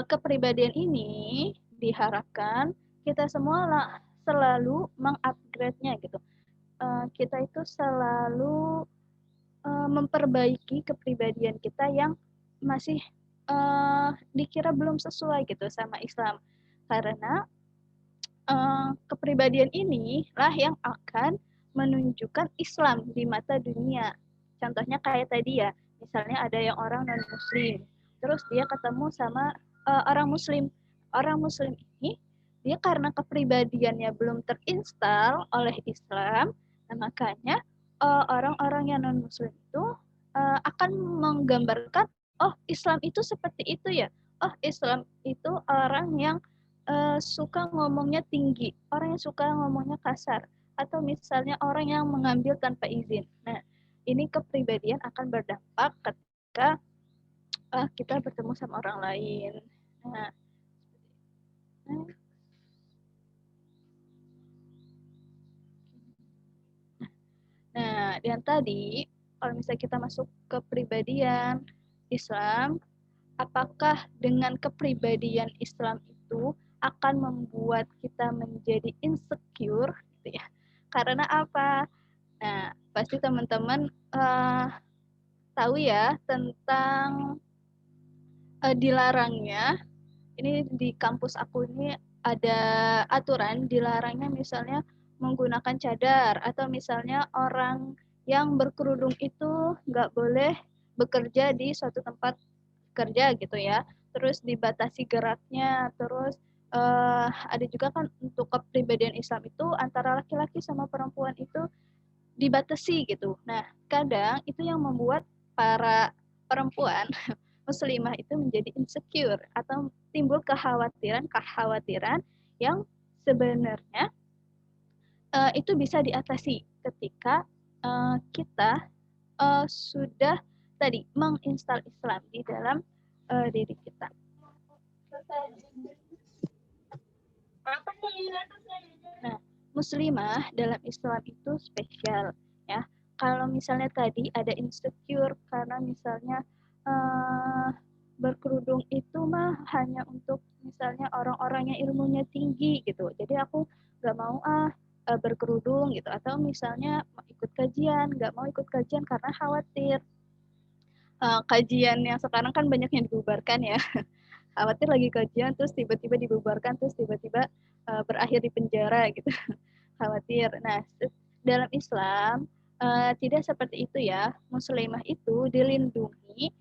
kepribadian ini diharapkan kita semua selalu mengupgrade-nya gitu. Kita itu selalu memperbaiki kepribadian kita yang masih dikira belum sesuai gitu sama Islam. Karena kepribadian ini lah yang akan menunjukkan Islam di mata dunia. Contohnya kayak tadi ya, misalnya ada yang orang non-muslim, terus dia ketemu sama orang muslim. Orang muslim ini, dia karena kepribadiannya belum terinstal oleh Islam, nah makanya orang-orang yang non-muslim itu akan menggambarkan, oh Islam itu seperti itu ya, oh Islam itu orang yang suka ngomongnya tinggi, orang yang suka ngomongnya kasar, atau misalnya orang yang mengambil tanpa izin. Nah, ini kepribadian akan berdampak ketika kita bertemu sama orang lain. Nah, dan tadi kalau misalnya kita masuk ke kepribadian Islam, apakah dengan kepribadian Islam itu akan membuat kita menjadi insecure gitu ya? Karena apa? Nah, pasti teman-teman tahu ya tentang dilarangnya. Ini di kampus aku ini ada aturan dilarangnya misalnya menggunakan cadar atau misalnya orang yang berkerudung itu nggak boleh bekerja di suatu tempat kerja gitu ya. Terus dibatasi geraknya, terus ada juga kan untuk kepribadian Islam itu antara laki-laki sama perempuan itu dibatasi gitu. Nah, kadang itu yang membuat para perempuan muslimah itu menjadi insecure atau timbul kekhawatiran yang sebenarnya itu bisa diatasi ketika kita sudah tadi menginstal Islam di dalam diri kita. Nah, muslimah dalam Islam itu spesial ya. Kalau misalnya tadi ada insecure karena misalnya berkerudung itu mah hanya untuk misalnya orang-orang yang ilmunya tinggi gitu. Jadi aku nggak mau berkerudung gitu. Atau misalnya mau ikut kajian, nggak mau ikut kajian karena khawatir kajian yang sekarang kan banyak yang dibubarkan ya. Khawatir lagi kajian terus tiba-tiba dibubarkan terus tiba-tiba berakhir di penjara gitu. Khawatir. Nah, dalam Islam tidak seperti itu ya. Muslimah itu dilindungi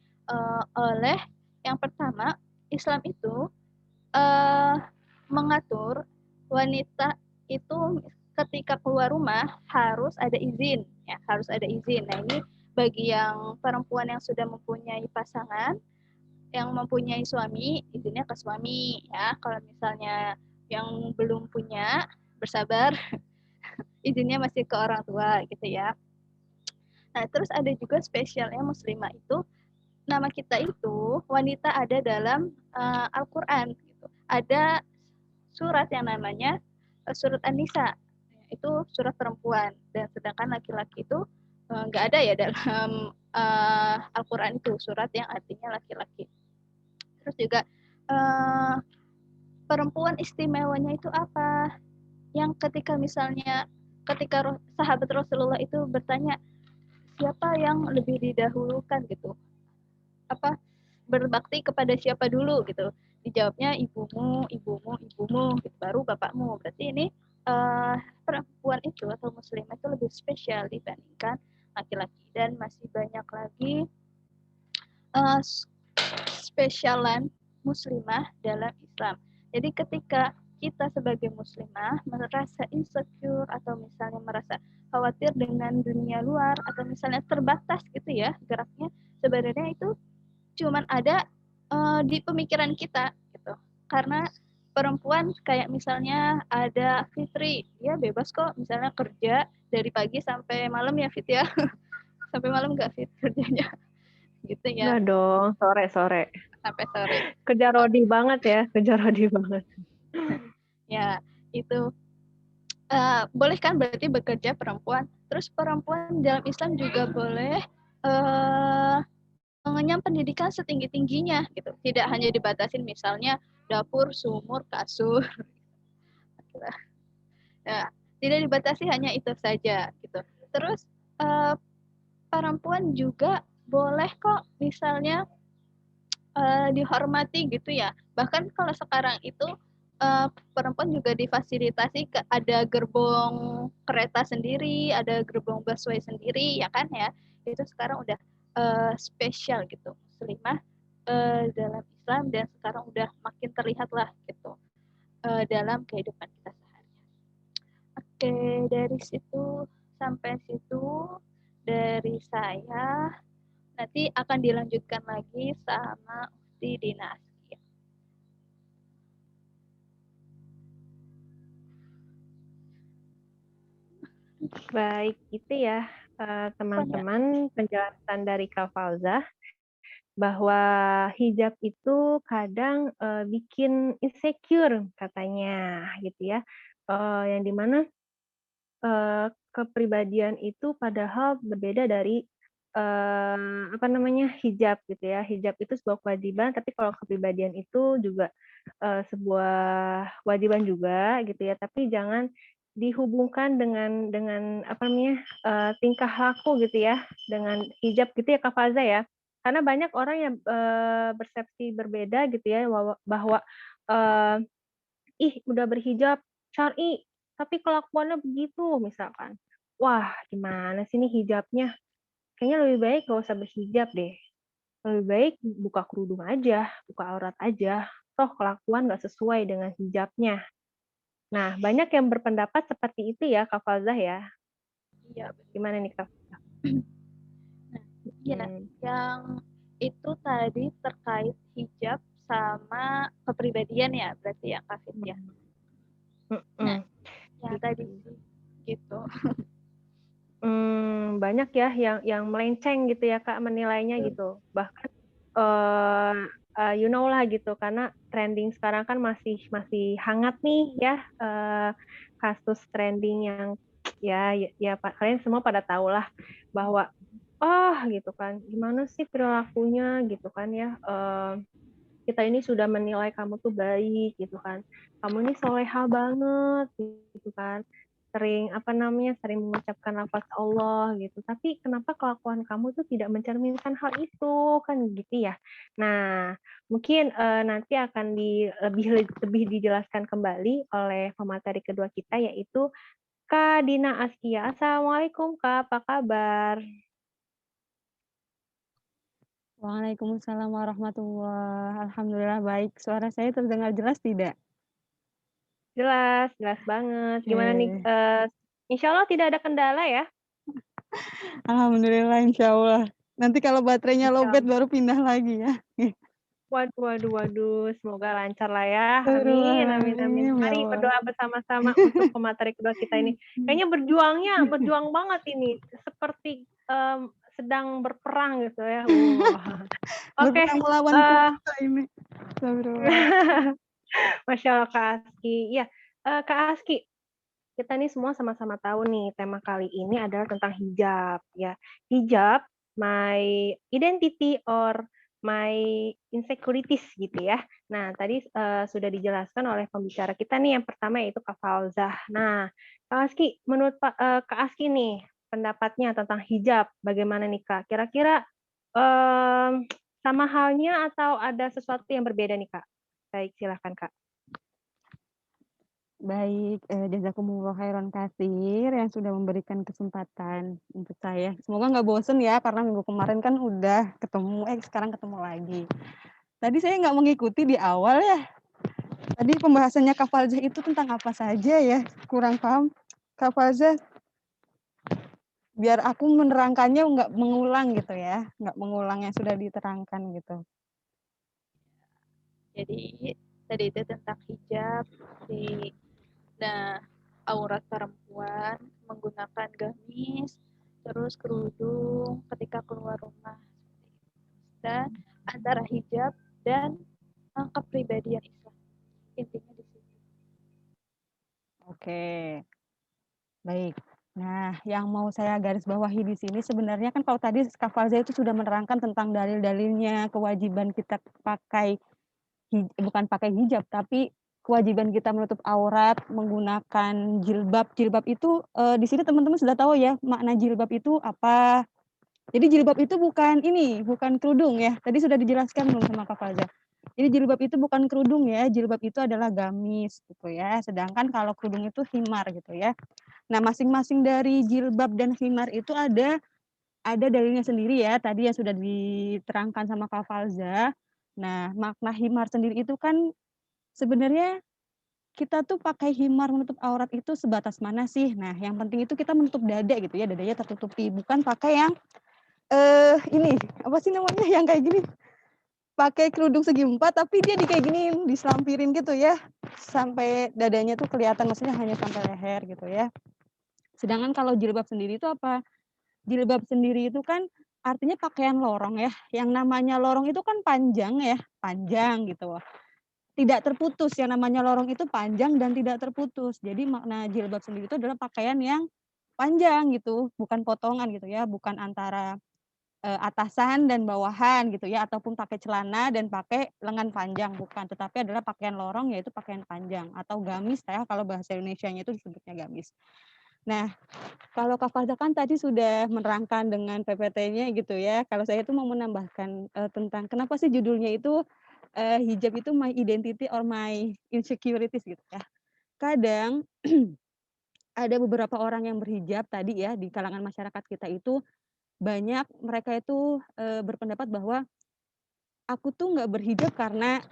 oleh yang pertama, Islam itu mengatur wanita itu ketika keluar rumah harus ada izin ya, harus ada izin. Nah, ini bagi yang perempuan yang sudah mempunyai pasangan, yang mempunyai suami, izinnya ke suami ya. Kalau misalnya yang belum punya, bersabar, izinnya masih ke orang tua gitu ya. Nah, terus ada juga spesialnya muslimah itu, nama kita itu wanita ada dalam Al-Quran gitu. Ada surat yang namanya surat An-Nisa, itu surat perempuan, dan sedangkan laki-laki itu nggak ada ya dalam Al-Quran itu surat yang artinya laki-laki. Terus juga perempuan istimewanya itu apa? Yang ketika misalnya ketika sahabat Rasulullah itu bertanya siapa yang lebih didahulukan gitu, apa berbakti kepada siapa dulu gitu, dijawabnya ibumu, ibumu, ibumu, gitu, baru bapakmu. Berarti ini perempuan itu atau muslimah itu lebih spesial dibandingkan laki-laki. Dan masih banyak lagi spesialan muslimah dalam Islam. Jadi ketika kita sebagai muslimah merasa insecure atau misalnya merasa khawatir dengan dunia luar atau misalnya terbatas gitu ya geraknya, sebenarnya itu cuman ada di pemikiran kita gitu. Karena perempuan kayak misalnya ada Fitri, dia bebas kok misalnya kerja dari pagi sampai malam ya Fit ya. Sampai malam nggak Fit kerjanya gitu ya, Enggak dong, sore-sore. sampai sore. Kerja rodi banget ya, kerja rodi banget. Ya, itu boleh kan berarti bekerja perempuan. Terus perempuan dalam Islam juga boleh mengenyam pendidikan setinggi-tingginya gitu. Tidak hanya dibatasin misalnya dapur, sumur, kasur. Nah, tidak dibatasi hanya itu saja gitu. Terus perempuan juga boleh kok misalnya dihormati gitu ya. Bahkan kalau sekarang itu perempuan juga difasilitasi ada gerbong kereta sendiri, ada gerbong busway sendiri ya kan ya. Itu sekarang udah spesial gitu muslimah dalam Islam, dan sekarang udah makin terlihat lah gitu dalam kehidupan kita sehari. Oke, dari situ sampai situ dari saya. Nanti akan dilanjutkan lagi sama Ukti Dina Askia. Baik, itu ya teman-teman penjelasan dari Kak Fauzah bahwa hijab itu kadang bikin insecure katanya gitu ya. Yang dimana kepribadian itu padahal berbeda dari apa namanya hijab gitu ya. Hijab itu sebuah kewajiban, tapi kalau kepribadian itu juga sebuah kewajiban juga gitu ya. Tapi jangan dihubungkan dengan apa namanya tingkah laku gitu ya, dengan hijab gitu ya Kak Faza ya. Karena banyak orang yang persepsi berbeda gitu ya bahwa ih udah berhijab syar'i tapi kelakuannya begitu misalkan. Wah, gimana sih nih hijabnya? Kayaknya lebih baik gak usah berhijab deh. Lebih baik buka kerudung aja, buka aurat aja. Toh kelakuan gak sesuai dengan hijabnya. Nah, banyak yang berpendapat seperti itu ya, Kak Falzah ya. Iya, Gimana nih, Kak? iya. Yang itu tadi terkait hijab sama kepribadian ya, berarti ya Kak Fit ya. Nah, yang tadi sih gitu. Banyak ya yang melenceng gitu ya Kak menilainya gitu. Bahkan you know lah gitu, karena trending sekarang kan masih hangat nih ya, kasus trending yang ya kalian semua pada tahu lah bahwa gitu kan, gimana sih perilakunya gitu kan ya, kita ini sudah menilai kamu tuh baik gitu kan, kamu ini soleha banget gitu kan, sering mengucapkan lafaz Allah gitu, tapi kenapa kelakuan kamu tuh tidak mencerminkan hal itu kan gitu ya. Nah, mungkin nanti akan lebih dijelaskan kembali oleh pemateri kedua kita, yaitu Kak Dina Askia. Assalamualaikum Kak, apa kabar? Waalaikumsalam warahmatullahi. Alhamdulillah baik. Suara saya terdengar jelas tidak? Jelas, jelas banget. Gimana nih? Oke. Insya Allah tidak ada kendala ya? Alhamdulillah, insya Allah. Nanti kalau baterainya Insya lowbat Allah. baru pindah lagi ya. Waduh. Semoga lancar lah ya. Amin. Amin, ya Mari Allah. berdoa bersama-sama untuk pemateri kedua kita ini. Kayaknya berjuang banget ini. Seperti sedang berperang gitu ya. Oke. Berperang melawan kuasa ini. Astagfirullah. Masya Allah Kak Aski. Iya, Kak Aski, kita nih semua sama-sama tahu nih tema kali ini adalah tentang hijab ya. Hijab, my identity or my insecurities gitu ya. Nah, tadi sudah dijelaskan oleh pembicara kita nih, yang pertama yaitu Kak Fauzah. Nah, Kak Aski, menurut Kak Aski nih, pendapatnya tentang hijab bagaimana nih Kak? Kira-kira sama halnya atau ada sesuatu yang berbeda nih Kak? Baik, silahkan Kak. Baik, jazakumullah khairan katsir yang sudah memberikan kesempatan untuk saya. Semoga nggak bosen ya, karena minggu kemarin kan udah ketemu, sekarang ketemu lagi. Tadi saya nggak mengikuti di awal ya. Tadi pembahasannya Kak Falzah itu tentang apa saja ya? Kurang paham. Kak Falzah, biar aku menerangkannya nggak mengulang gitu ya. Nggak mengulang yang sudah diterangkan gitu. Jadi tadi itu tentang hijab, aurat perempuan menggunakan gamis, terus kerudung ketika keluar rumah, dan antara hijab dan kepribadian Islam. Intinya di situ. Oke, baik. Nah, yang mau saya garis bawahi di sini sebenarnya kan kalau tadi Kak Falzah itu sudah menerangkan tentang dalil-dalilnya, kewajiban kita pakai bukan pakai hijab, tapi kewajiban kita menutup aurat, menggunakan jilbab. Jilbab itu di sini teman-teman sudah tahu ya makna jilbab itu apa. Jadi jilbab itu bukan kerudung ya. Tadi sudah dijelaskan belum sama Kak Falzah. Jadi jilbab itu bukan kerudung ya, jilbab itu adalah gamis gitu ya. Sedangkan kalau kerudung itu khimar gitu ya. Nah, masing-masing dari jilbab dan khimar itu ada dalilnya sendiri ya. Tadi yang sudah diterangkan sama Kak Falzah. Nah, makna khimar sendiri itu kan sebenarnya kita tuh pakai khimar menutup aurat itu sebatas mana sih? Nah, yang penting itu kita menutup dada gitu ya, dadanya tertutupi, bukan pakai yang ini apa sih namanya yang kayak gini? Pakai kerudung segi empat tapi dia kayak gini diselampirin gitu ya. Sampai dadanya tuh kelihatan, maksudnya hanya sampai leher gitu ya. Sedangkan kalau jilbab sendiri itu apa? Jilbab sendiri itu kan artinya pakaian lorong ya. Yang namanya lorong itu kan panjang ya, panjang gitu. Tidak terputus, yang namanya lorong itu panjang dan tidak terputus. Jadi makna jilbab sendiri itu adalah pakaian yang panjang gitu, bukan potongan gitu ya, bukan antara atasan dan bawahan gitu ya, ataupun pakai celana dan pakai lengan panjang, bukan, tetapi adalah pakaian lorong, yaitu pakaian panjang atau gamis ya, kalau bahasa Indonesianya itu disebutnya gamis. Nah, kalau Kak Falzah kan tadi sudah menerangkan dengan PPT-nya gitu ya, kalau saya itu mau menambahkan tentang kenapa sih judulnya itu hijab itu my identity or my insecurities gitu ya. Kadang ada beberapa orang yang berhijab tadi ya di kalangan masyarakat kita itu banyak mereka itu berpendapat bahwa aku tuh nggak berhijab karena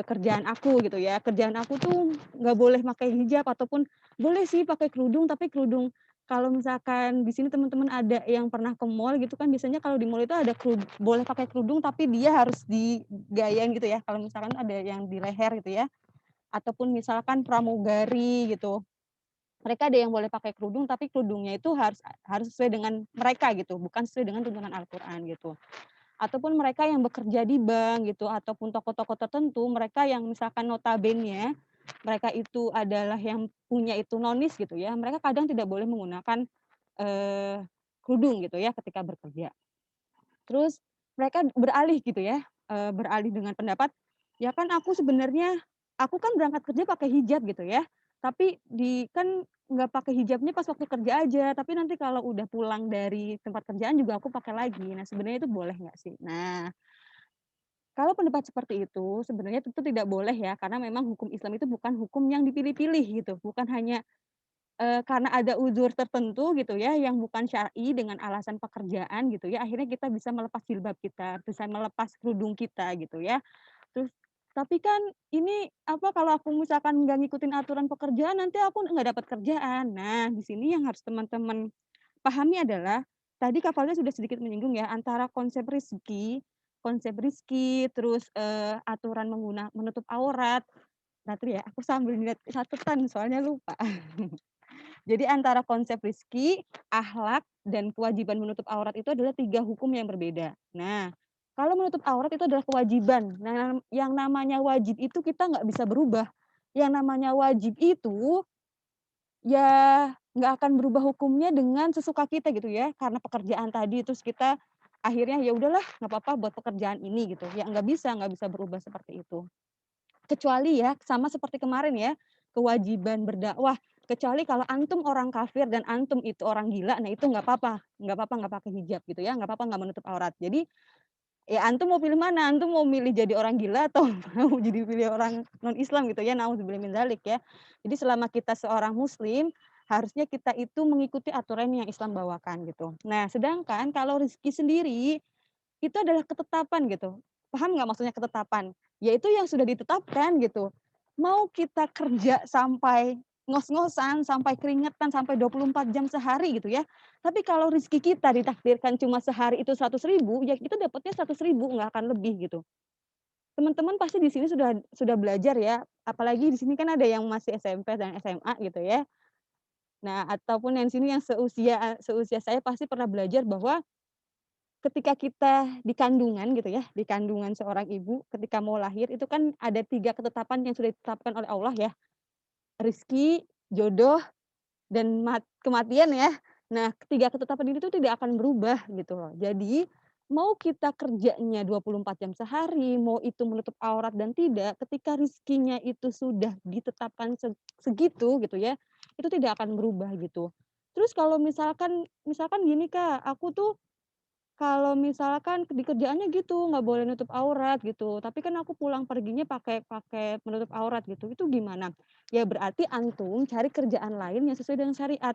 kerjaan aku gitu ya. Kerjaan aku tuh nggak boleh pakai hijab ataupun boleh sih pakai kerudung, tapi kerudung kalau misalkan di sini teman-teman ada yang pernah ke mall gitu kan, biasanya kalau di mall itu ada boleh pakai kerudung tapi dia harus digayain gitu ya. Kalau misalkan ada yang di leher gitu ya, ataupun misalkan pramugari gitu. Mereka ada yang boleh pakai kerudung, tapi kerudungnya itu harus sesuai dengan mereka gitu, bukan sesuai dengan tuntunan Al-Qur'an gitu. ataupun mereka yang bekerja di bank gitu, ataupun toko-toko tertentu, mereka yang misalkan notabene mereka itu adalah yang punya itu nonis gitu ya, mereka kadang tidak boleh menggunakan, kerudung gitu ya ketika bekerja. Terus mereka beralih gitu ya, beralih dengan pendapat, "Ya kan aku kan berangkat kerja pakai hijab gitu ya, tapi kan nggak pakai hijabnya pas waktu kerja aja, tapi nanti kalau udah pulang dari tempat kerjaan juga aku pakai lagi." Nah, sebenarnya itu boleh nggak sih? Nah, kalau pendapat seperti itu sebenarnya tentu tidak boleh ya, karena memang hukum Islam itu bukan hukum yang dipilih-pilih gitu, bukan hanya karena ada uzur tertentu gitu ya, yang bukan syar'i dengan alasan pekerjaan gitu ya, akhirnya kita bisa melepas jilbab kita, bisa melepas kerudung kita gitu ya. Terus tapi kan ini, kalau aku misalkan nggak ngikutin aturan pekerjaan, nanti aku nggak dapat kerjaan. Nah, di sini yang harus teman-teman pahami adalah, tadi Kak Valda sudah sedikit menyinggung ya, antara konsep rizki, terus, aturan menutup aurat. Nanti ya, aku sambil lihat catatan soalnya lupa. Jadi antara konsep rizki, akhlak, dan kewajiban menutup aurat itu adalah 3 hukum yang berbeda. Nah, kalau menutup aurat itu adalah kewajiban. Nah, yang namanya wajib itu kita nggak bisa berubah. Yang namanya wajib itu, ya nggak akan berubah hukumnya dengan sesuka kita gitu ya, karena pekerjaan tadi, terus kita akhirnya, ya udahlah nggak apa-apa buat pekerjaan ini gitu. Ya nggak bisa berubah seperti itu. Kecuali ya, sama seperti kemarin ya, kewajiban berdakwah, kecuali kalau antum orang kafir dan antum itu orang gila, nah itu nggak apa-apa nggak pakai hijab gitu ya, nggak apa-apa nggak menutup aurat. Jadi, ya antum mau pilih mana? Antum mau milih jadi orang gila atau mau jadi pilih orang non-Islam gitu ya, naudzubillah min dzalik ya. Jadi selama kita seorang muslim, harusnya kita itu mengikuti aturan yang Islam bawakan gitu. Nah, sedangkan kalau rezeki sendiri itu adalah ketetapan gitu. Paham nggak maksudnya ketetapan? Yaitu yang sudah ditetapkan gitu. Mau kita kerja sampai ngos-ngosan, sampai keringetan, sampai 24 jam sehari gitu ya. Tapi kalau rezeki kita ditakdirkan cuma sehari itu 100.000, ya kita dapatnya 100.000, nggak akan lebih gitu. Teman-teman pasti di sini sudah belajar ya, apalagi di sini kan ada yang masih SMP dan SMA gitu ya. Nah, ataupun yang sini yang seusia saya pasti pernah belajar bahwa ketika kita di kandungan gitu ya, di kandungan seorang ibu ketika mau lahir itu kan ada 3 ketetapan yang sudah ditetapkan oleh Allah ya, rezeki, jodoh, dan kematian ya. Nah, ketiga ketetapan ini tuh tidak akan berubah gitu loh. Jadi, mau kita kerjanya 24 jam sehari, mau itu menutup aurat dan tidak, ketika rezekinya itu sudah ditetapkan segitu gitu ya, itu tidak akan berubah gitu. Terus kalau misalkan gini Kak, aku tuh kalau misalkan di kerjaannya gitu, nggak boleh nutup aurat gitu, tapi kan aku pulang perginya pakai pakai menutup aurat gitu, itu gimana? Ya berarti antum cari kerjaan lain yang sesuai dengan syariat.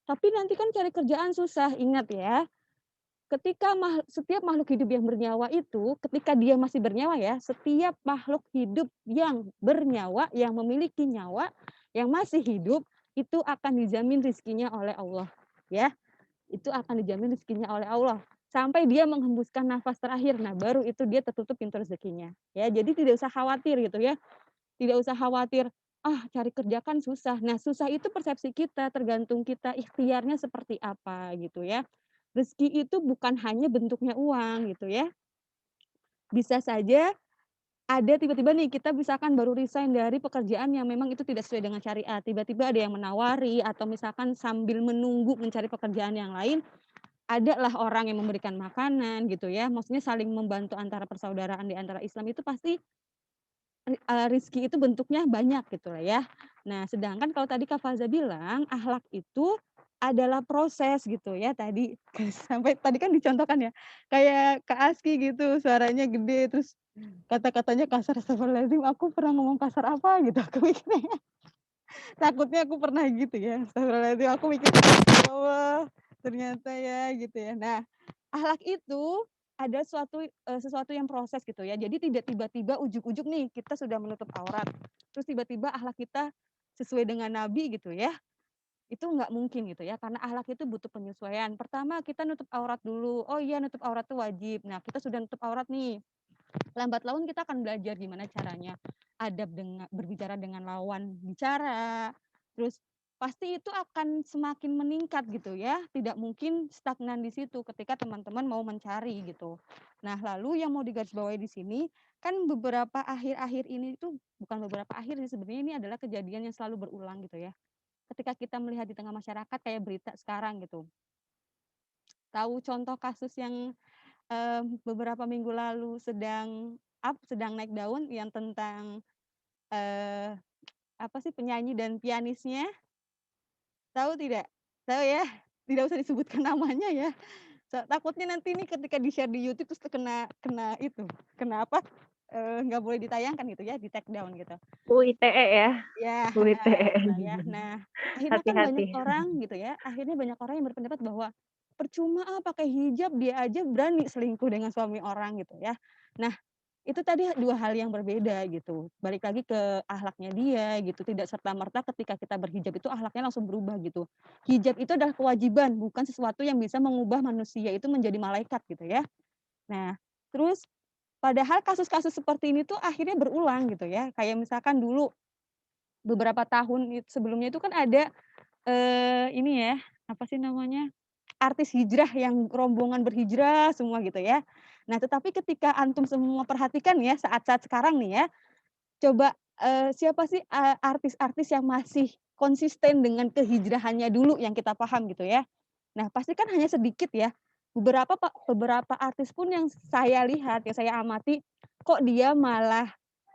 Tapi nanti kan cari kerjaan susah, ingat ya, ketika setiap makhluk hidup yang bernyawa itu, ketika dia masih bernyawa ya, setiap makhluk hidup yang bernyawa, yang memiliki nyawa, yang masih hidup, itu akan dijamin rizkinya oleh Allah, ya. Itu akan dijamin rezekinya oleh Allah, sampai dia menghembuskan nafas terakhir. Nah, baru itu dia tertutup pintu rezekinya, ya. Jadi tidak usah khawatir gitu ya, tidak usah khawatir, "Ah, cari kerja kan susah." Nah, susah itu persepsi kita, tergantung kita ikhtiarnya seperti apa gitu ya. Rezeki itu bukan hanya bentuknya uang gitu ya. Bisa saja ada tiba-tiba nih kita misalkan baru resign dari pekerjaan yang memang itu tidak sesuai dengan syariat, tiba-tiba ada yang menawari atau misalkan sambil menunggu mencari pekerjaan yang lain, adalah orang yang memberikan makanan gitu ya, maksudnya saling membantu antara persaudaraan di antara Islam itu pasti rezeki itu bentuknya banyak gitu lah ya. Nah, sedangkan kalau tadi Kak Faza bilang, akhlak itu adalah proses gitu ya tadi, sampai tadi kan dicontohkan ya, kayak Kak Aski gitu suaranya gede, terus kata-katanya kasar, astagfirullahaladzim, aku pernah ngomong kasar apa gitu, aku mikirnya. Takutnya aku pernah gitu ya, astagfirullahaladzim, aku mikir, ya Allah, ternyata ya gitu ya. Nah, akhlak itu ada sesuatu yang proses gitu ya. Jadi tidak tiba-tiba ujug-ujug nih kita sudah menutup aurat, terus tiba-tiba akhlak kita sesuai dengan Nabi gitu ya. Itu nggak mungkin gitu ya, karena akhlak itu butuh penyesuaian. Pertama kita nutup aurat dulu, oh iya nutup aurat itu wajib. Nah, kita sudah nutup aurat nih, lambat laun kita akan belajar gimana caranya adab dengan berbicara dengan lawan bicara, terus pasti itu akan semakin meningkat gitu ya. Tidak mungkin stagnan di situ ketika teman-teman mau mencari gitu. Nah, lalu yang mau digarisbawahi di sini kan beberapa akhir-akhir ini itu bukan beberapa akhir sih sebenarnya, ini adalah kejadian yang selalu berulang gitu ya. Ketika kita melihat di tengah masyarakat kayak berita sekarang gitu. Tahu contoh kasus yang beberapa minggu lalu sedang naik daun yang tentang eh, apa sih penyanyi dan pianisnya, tahu tidak? Tahu ya? Tidak usah disebutkan namanya ya. Takutnya nanti ini ketika di-share di YouTube terus kena kena itu, kena apa? Nggak boleh ditayangkan gitu ya, di take down gitu. UITE ya. Ya, UITE. nah ya. Nah, akhirnya kan banyak Hati-hati. orang gitu ya, akhirnya banyak orang yang berpendapat bahwa percuma pakai hijab, dia aja berani selingkuh dengan suami orang gitu ya. Nah, itu tadi 2 hal yang berbeda gitu. Balik lagi ke akhlaknya dia gitu, tidak serta-merta ketika kita berhijab itu akhlaknya langsung berubah gitu. Hijab itu adalah kewajiban, bukan sesuatu yang bisa mengubah manusia itu menjadi malaikat gitu ya. Nah, terus padahal kasus-kasus seperti ini tuh akhirnya berulang gitu ya. Kayak misalkan dulu beberapa tahun sebelumnya itu kan ada ini ya, apa sih namanya, artis hijrah yang rombongan berhijrah semua gitu ya. Nah, tetapi ketika antum semua perhatikan ya saat-saat sekarang nih ya, coba, siapa sih, artis-artis yang masih konsisten dengan kehijrahannya dulu yang kita paham gitu ya. Nah, pasti kan hanya sedikit ya. Beberapa artis pun yang saya lihat, yang saya amati, kok dia malah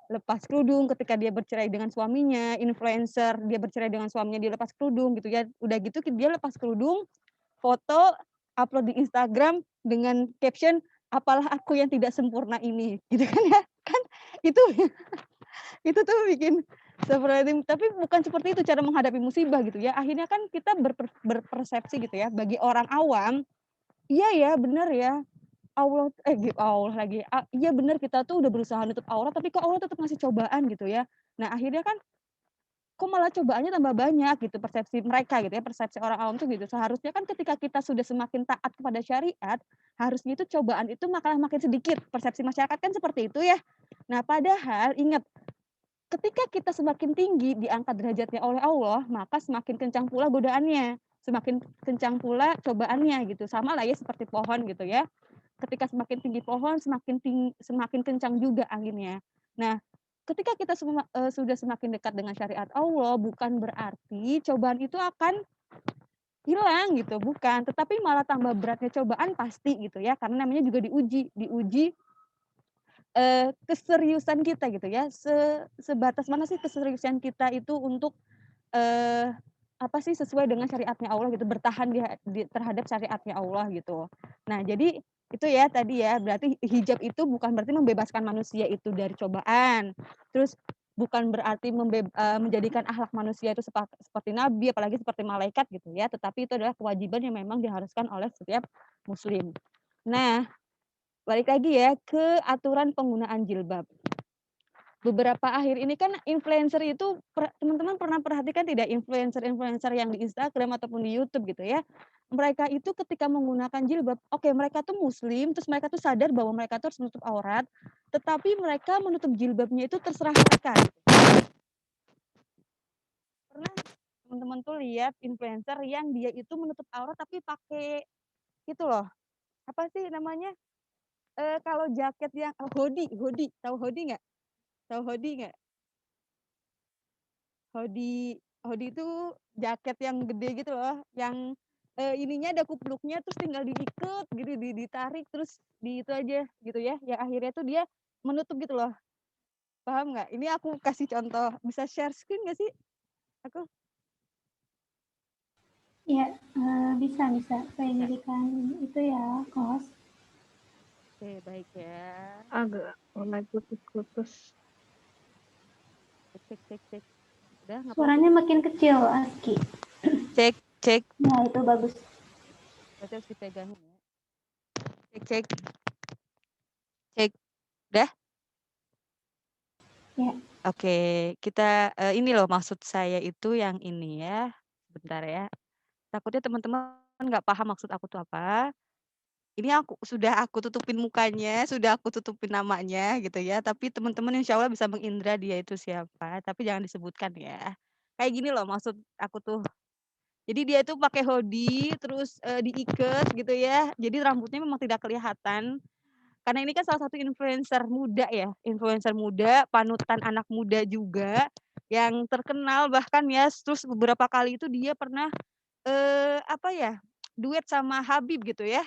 lepas kerudung ketika dia bercerai dengan suaminya, influencer dia bercerai dengan suaminya dia lepas kerudung gitu ya. Udah gitu dia lepas kerudung, foto, upload di Instagram dengan caption, "Apalah aku yang tidak sempurna ini." Gitu kan ya. Kan itu itu tuh bikin seperti tapi bukan seperti itu cara menghadapi musibah gitu ya. Akhirnya kan kita berpersepsi gitu ya, bagi orang awam, iya ya bener ya, Allah lagi, iya bener kita tuh udah berusaha nutup aurat tapi kok Allah tetap ngasih cobaan gitu ya. Nah akhirnya kan, kok malah cobaannya tambah banyak gitu persepsi mereka gitu ya, persepsi orang awam tuh gitu. Seharusnya kan ketika kita sudah semakin taat kepada syariat, harusnya itu cobaan itu makin sedikit, persepsi masyarakat kan seperti itu ya. Nah padahal ingat, ketika kita semakin tinggi diangkat derajatnya oleh Allah, maka semakin kencang pula godaannya, semakin kencang pula cobaannya gitu. Sama lah ya seperti pohon gitu ya. Ketika semakin tinggi pohon, semakin kencang juga anginnya. Nah, ketika kita sudah semakin dekat dengan syariat Allah, bukan berarti cobaan itu akan hilang gitu, bukan. Tetapi malah tambah beratnya cobaan pasti gitu ya, karena namanya juga diuji keseriusan kita gitu ya, sebatas mana sih keseriusan kita itu untuk, apa sih, sesuai dengan syariatnya Allah gitu, bertahan terhadap syariatnya Allah gitu. Nah jadi itu ya tadi ya, berarti hijab itu bukan berarti membebaskan manusia itu dari cobaan, terus bukan berarti menjadikan akhlak manusia itu seperti nabi, apalagi seperti malaikat gitu ya, tetapi itu adalah kewajiban yang memang diharuskan oleh setiap muslim. Nah, balik lagi ya ke aturan penggunaan jilbab. Beberapa akhir ini kan influencer itu teman-teman pernah perhatikan tidak influencer-influencer yang di Instagram ataupun di YouTube gitu ya. Mereka itu ketika menggunakan jilbab, oke mereka tuh muslim, terus mereka tuh sadar bahwa mereka tuh harus menutup aurat, tetapi mereka menutup jilbabnya itu terserah mereka. Pernah teman-teman tuh lihat influencer yang dia itu menutup aurat tapi pakai itu loh, apa sih namanya? Kalau jaket yang hoodie, tahu hoodie nggak? Tahu hoodie nggak? Hoodie itu jaket yang gede gitu loh, yang, ininya ada kupluknya terus tinggal diikat gitu, ditarik terus itu aja gitu ya, yang akhirnya tuh dia menutup gitu loh. Paham nggak? Ini aku kasih contoh, bisa share screen nggak sih aku? Ya, bisa. Saya jadikan itu ya, kos. Oke, baik ya. Agak mulai putus-putus. Cek. Udah nggak apa-apa? Suaranya makin kecil, Aski. Cek. Nah, itu bagus. Berarti harus dipegangin ya. Cek. Udah? Ya. Oke, kita ini loh maksud saya itu yang ini ya. Sebentar ya. Takutnya teman-teman nggak paham maksud aku tuh apa. Ini sudah aku tutupin mukanya, sudah aku tutupin namanya gitu ya. Tapi teman-teman insya Allah bisa mengindra dia itu siapa. Tapi jangan disebutkan ya. Kayak gini loh maksud aku tuh. Jadi dia tuh pakai hoodie terus, diiket gitu ya. Jadi rambutnya memang tidak kelihatan. Karena ini kan salah satu influencer muda, panutan anak muda juga, yang terkenal bahkan ya, terus beberapa kali itu dia pernah, apa ya, duet sama Habib gitu ya,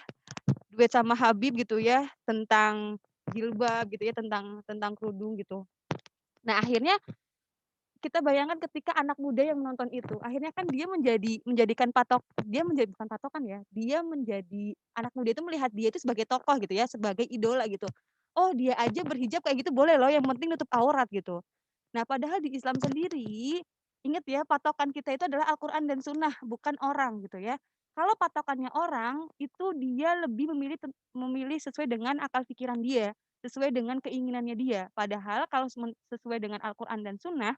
tentang jilbab gitu ya, tentang kerudung gitu. Nah akhirnya kita bayangkan ketika anak muda yang menonton itu, akhirnya kan dia bukan patokan ya, dia menjadi anak muda itu melihat dia itu sebagai tokoh gitu ya, sebagai idola gitu. Oh dia aja berhijab kayak gitu boleh loh, yang penting nutup aurat gitu. Nah padahal di Islam sendiri, ingat ya patokan kita itu adalah Al-Quran dan Sunnah, bukan orang gitu ya. Kalau patokannya orang, itu dia lebih memilih sesuai dengan akal pikiran dia, sesuai dengan keinginannya dia. Padahal kalau sesuai dengan Al-Quran dan Sunnah,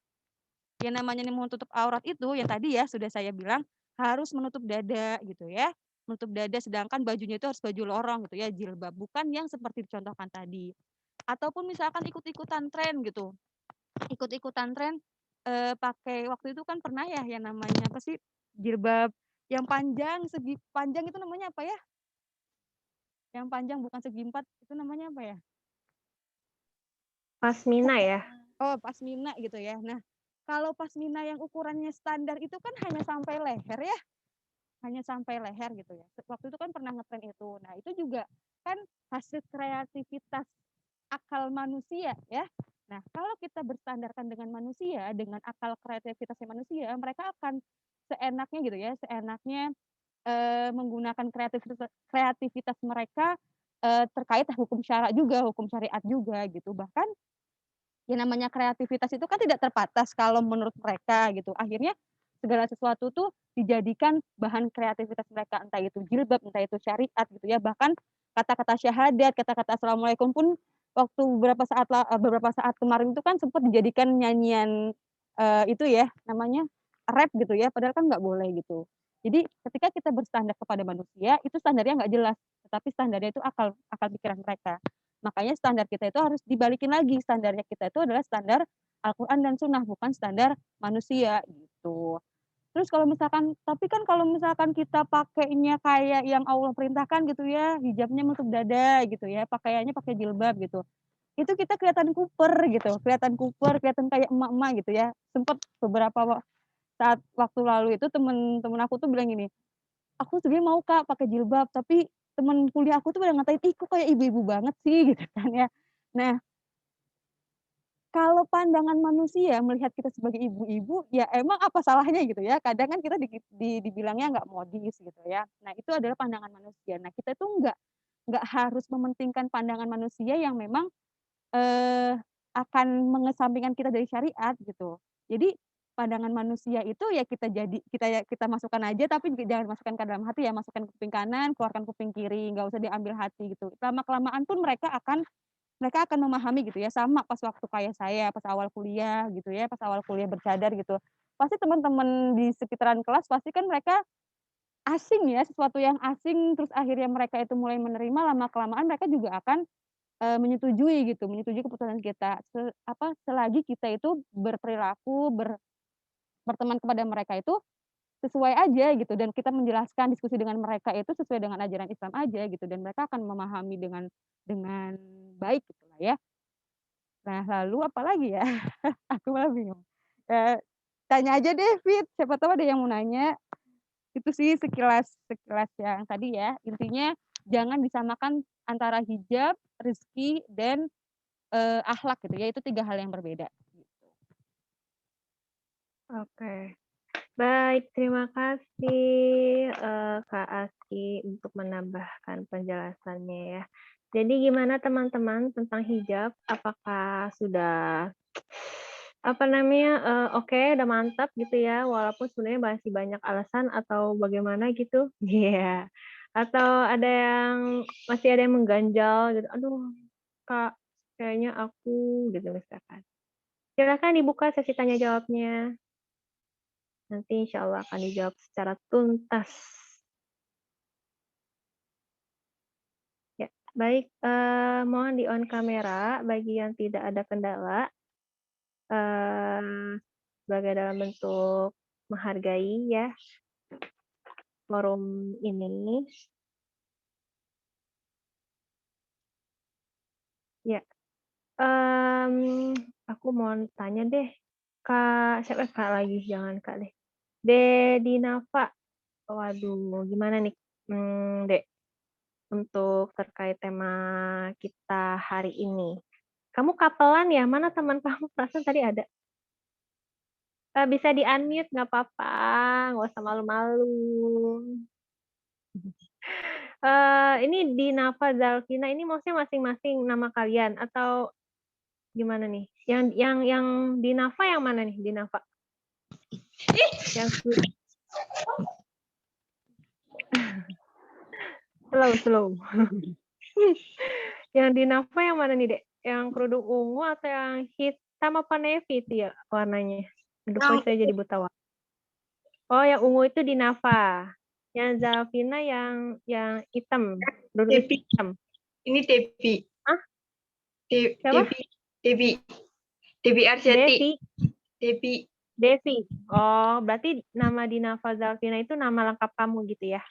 yang namanya nih menutup aurat itu yang tadi ya sudah saya bilang harus menutup dada gitu ya. Menutup dada sedangkan bajunya itu harus baju lorong gitu ya, jilbab, bukan yang seperti dicontohkan tadi. Ataupun misalkan ikut-ikutan tren gitu. Ikut-ikutan tren pakai waktu itu kan pernah ya yang namanya apa sih? Jilbab yang panjang, segi panjang itu namanya apa ya? Yang panjang bukan segi empat itu namanya apa ya? Pasmina ya. Oh, pasmina gitu ya. Nah, kalau pasmina yang ukurannya standar itu kan hanya sampai leher ya, hanya sampai leher gitu ya. Waktu itu kan pernah ngetren itu. Nah, itu juga kan hasil kreativitas akal manusia ya. Nah, kalau kita berstandarkan dengan manusia, dengan akal kreativitasnya manusia, mereka akan seenaknya gitu ya, seenaknya menggunakan kreativitas mereka terkait hukum syara juga, hukum syariat juga gitu. Bahkan yang namanya kreativitas itu kan tidak terbatas kalau menurut mereka gitu. Akhirnya segala sesuatu tuh dijadikan bahan kreativitas mereka, entah itu jilbab, entah itu syariat gitu ya. Bahkan kata-kata syahadat, kata-kata assalamualaikum pun waktu beberapa saat kemarin itu kan sempat dijadikan nyanyian itu ya namanya rap gitu ya. Padahal kan nggak boleh gitu. Jadi ketika kita berstandar kepada manusia itu standarnya nggak jelas, tetapi standarnya itu akal akal pikiran mereka. Makanya standar kita itu harus dibalikin lagi, standarnya kita itu adalah standar Al-Quran dan Sunnah, bukan standar manusia gitu. Terus kalau misalkan, tapi kan kalau misalkan kita pakainya kayak yang Allah perintahkan gitu ya, hijabnya menutup dada gitu ya, pakaiannya pakai jilbab gitu. Itu kita kelihatan kuper, kelihatan kayak emak-emak gitu ya. Sempet saat waktu lalu itu temen-temen aku tuh bilang gini, aku sebenarnya mau Kak pakai jilbab, tapi temen kuliah aku tuh pada ngatain, "Ih kok kayak ibu-ibu banget sih?" Gitu kan ya. Nah, kalau pandangan manusia melihat kita sebagai ibu-ibu, ya emang apa salahnya gitu ya, kadang kan kita dibilangnya nggak modis gitu ya. Nah itu adalah pandangan manusia. Nah kita tuh nggak harus mementingkan pandangan manusia yang memang, eee, akan mengesampingkan kita dari syariat gitu. Jadi pandangan manusia itu ya kita masukkan aja tapi jangan masukkan ke dalam hati ya, masukkan ke kuping kanan, keluarkan kuping kiri, nggak usah diambil hati gitu. Lama-kelamaan pun mereka akan memahami gitu ya, sama pas waktu kayak saya pas awal kuliah gitu ya, pas awal kuliah bercadar gitu. Pasti teman-teman di sekitaran kelas pasti kan mereka asing ya, sesuatu yang asing terus akhirnya mereka itu mulai menerima, lama-kelamaan mereka juga akan, menyetujui keputusan kita. Selagi kita itu berperilaku, berteman kepada mereka itu sesuai aja gitu dan kita menjelaskan diskusi dengan mereka itu sesuai dengan ajaran Islam aja gitu dan mereka akan memahami dengan baik gitulah ya. Nah, lalu apalagi ya? Aku malah bingung. Eee, Tanya aja deh, Fit, siapa tahu ada yang mau nanya. Itu sih sekilas sekilas yang tadi ya, intinya jangan disamakan antara hijab, rezeki, dan, akhlak gitu ya, itu 3 hal yang berbeda, gitu. Oke. Baik, terima kasih Kak Aski untuk menambahkan penjelasannya ya. Jadi gimana teman-teman tentang hijab? Apakah sudah oke, udah mantap gitu ya, walaupun sebenarnya masih banyak alasan atau bagaimana gitu? Iya. Atau masih ada yang mengganjal gitu, "Aduh Kak, kayaknya aku," gitu misalkan. Silakan dibuka sesi tanya jawabnya. Nanti insya Allah akan dijawab secara tuntas. Ya, baik, mohon di on kamera bagi yang tidak ada kendala. sebagai dalam bentuk menghargai ya forum ini. Ya, aku mau tanya deh, Kak, siapa Kak lagi? Jangan Kak deh. Dedi Nafa, waduh, gimana nih, Dek, untuk terkait tema kita hari ini? Kamu kapelan ya? Mana teman kamu? Perasaan tadi ada. Bisa di-unmute, nggak apa-apa, nggak usah malu-malu. Ini Dinafa Zalvina, ini maksudnya masing-masing nama kalian atau gimana nih? Yang Dinafa yang mana nih? Dinafa? Yang slow. Yang Dinafa yang mana nih, Dek? Yang kerudung ungu atau yang hitam apa navy itu ya warnanya? Aduh, saya jadi buta warna. Oh, yang ungu itu Dinafa. Yang Zalvina yang hitam, kerudung hitam. Ini Devi. Hah? Siapa? Devi Arsyati. Devi. Oh, berarti nama Dinafa Zalvina itu nama lengkap kamu gitu ya?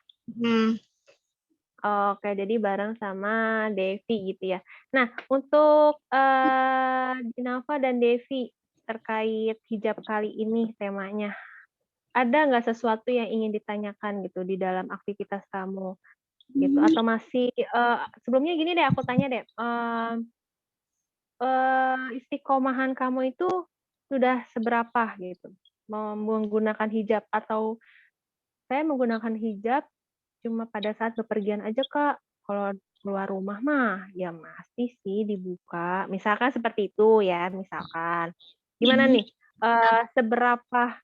Oke, jadi bareng sama Devi gitu ya. Nah, untuk Dinafa dan Devi terkait hijab kali ini temanya, ada nggak sesuatu yang ingin ditanyakan gitu di dalam aktivitas kamu gitu? Atau masih sebelumnya gini deh, aku tanya deh, istiqomahan kamu itu sudah seberapa gitu menggunakan hijab, atau saya menggunakan hijab cuma pada saat bepergian aja Kak, kalau keluar rumah mah ya masih sih dibuka, misalkan seperti itu ya, misalkan gimana nih, seberapa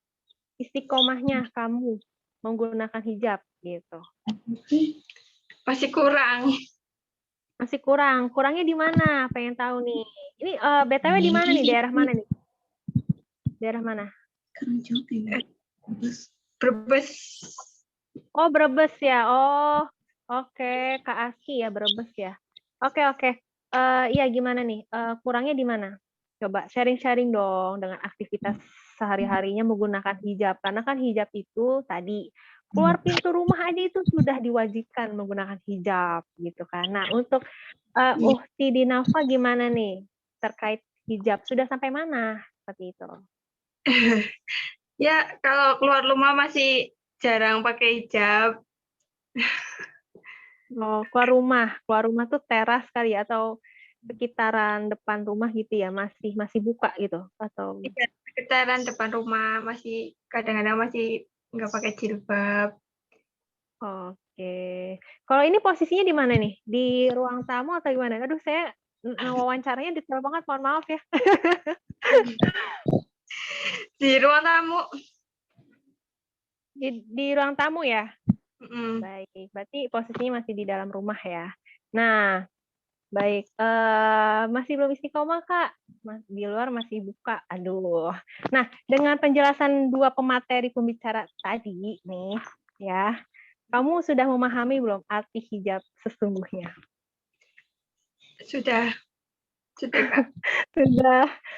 istiqomahnya kamu menggunakan hijab gitu? Masih kurang. Kurangnya di mana? Pengen tahu nih. Ini BTW di mana nih? Daerah mana nih? Daerah mana? Brebes. Oh, Brebes ya. Oh, oke. Kak Aski ya, Brebes ya. Oke. Iya, gimana nih? Kurangnya di mana? Coba sharing-sharing dong dengan aktivitas sehari-harinya menggunakan hijab. Karena kan hijab itu tadi keluar pintu rumah aja itu sudah diwajibkan menggunakan hijab gitu kan. Nah, untuk Uhti Dinafa gimana nih terkait hijab? Sudah sampai mana seperti itu? Ya, kalau keluar rumah masih jarang pakai hijab. Oh, keluar rumah tuh teras kali ya, atau sekitaran depan rumah gitu ya, masih buka gitu atau? Iya, sekitaran depan rumah masih kadang-kadang masih nggak pakai jilbab. Oke. Kalau ini posisinya di mana nih? Di ruang tamu atau gimana? Aduh, saya wawancaranya detail banget, mohon maaf ya. Di ruang tamu. Di ruang tamu ya? Mm. Baik, berarti posisinya masih di dalam rumah ya. Nah, baik. Masih belum istiqomah, Kak? Di luar masih buka. Aduh. Nah, dengan penjelasan dua pemateri pembicara tadi nih, ya, kamu sudah memahami belum arti hijab sesungguhnya? Sudah Kak.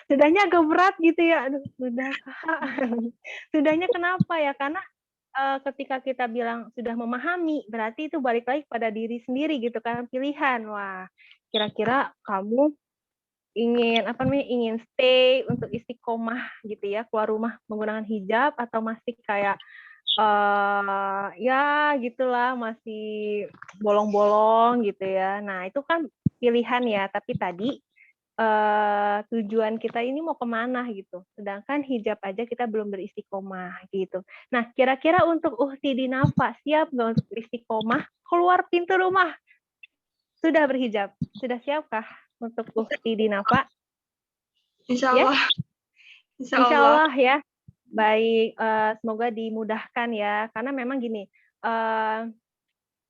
Sudahnya agak berat gitu ya. Aduh, sudah Kak. Sudahnya kenapa ya? Karena ketika kita bilang sudah memahami, berarti itu balik lagi pada diri sendiri gitu kan, pilihan. Wah, kira-kira kamu ingin stay untuk istiqomah gitu ya, keluar rumah menggunakan hijab, atau masih kayak ya gitulah, masih bolong-bolong gitu ya. Nah, itu kan pilihan ya, tapi tadi tujuan kita ini mau kemana gitu. Sedangkan hijab aja kita belum beristiqomah gitu. Nah, kira-kira untuk Uhti Dinafa, siap nggak untuk beristiqomah keluar pintu rumah? Sudah berhijab? Sudah siapkah untuk Uhti Dinafa? Insya Allah. Ya? Insya Allah ya. Baik, semoga dimudahkan ya. Karena memang gini,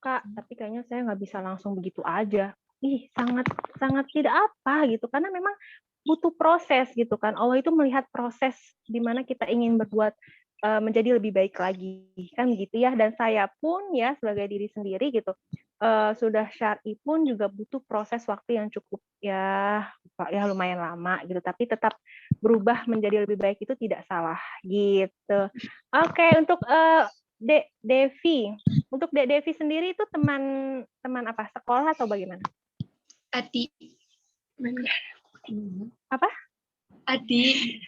Kak, tapi kayaknya saya nggak bisa langsung begitu aja. Sangat tidak apa gitu, karena memang butuh proses gitu kan. Allah itu melihat proses di mana kita ingin berbuat menjadi lebih baik lagi kan gitu ya. Dan saya pun ya sebagai diri sendiri gitu, sudah syar'i pun juga butuh proses waktu yang cukup ya lumayan lama gitu, tapi tetap berubah menjadi lebih baik itu tidak salah gitu. Oke, untuk Dek Devi, untuk Dek Devi sendiri itu teman apa? Sekolah atau bagaimana? Adik. Apa? Adik.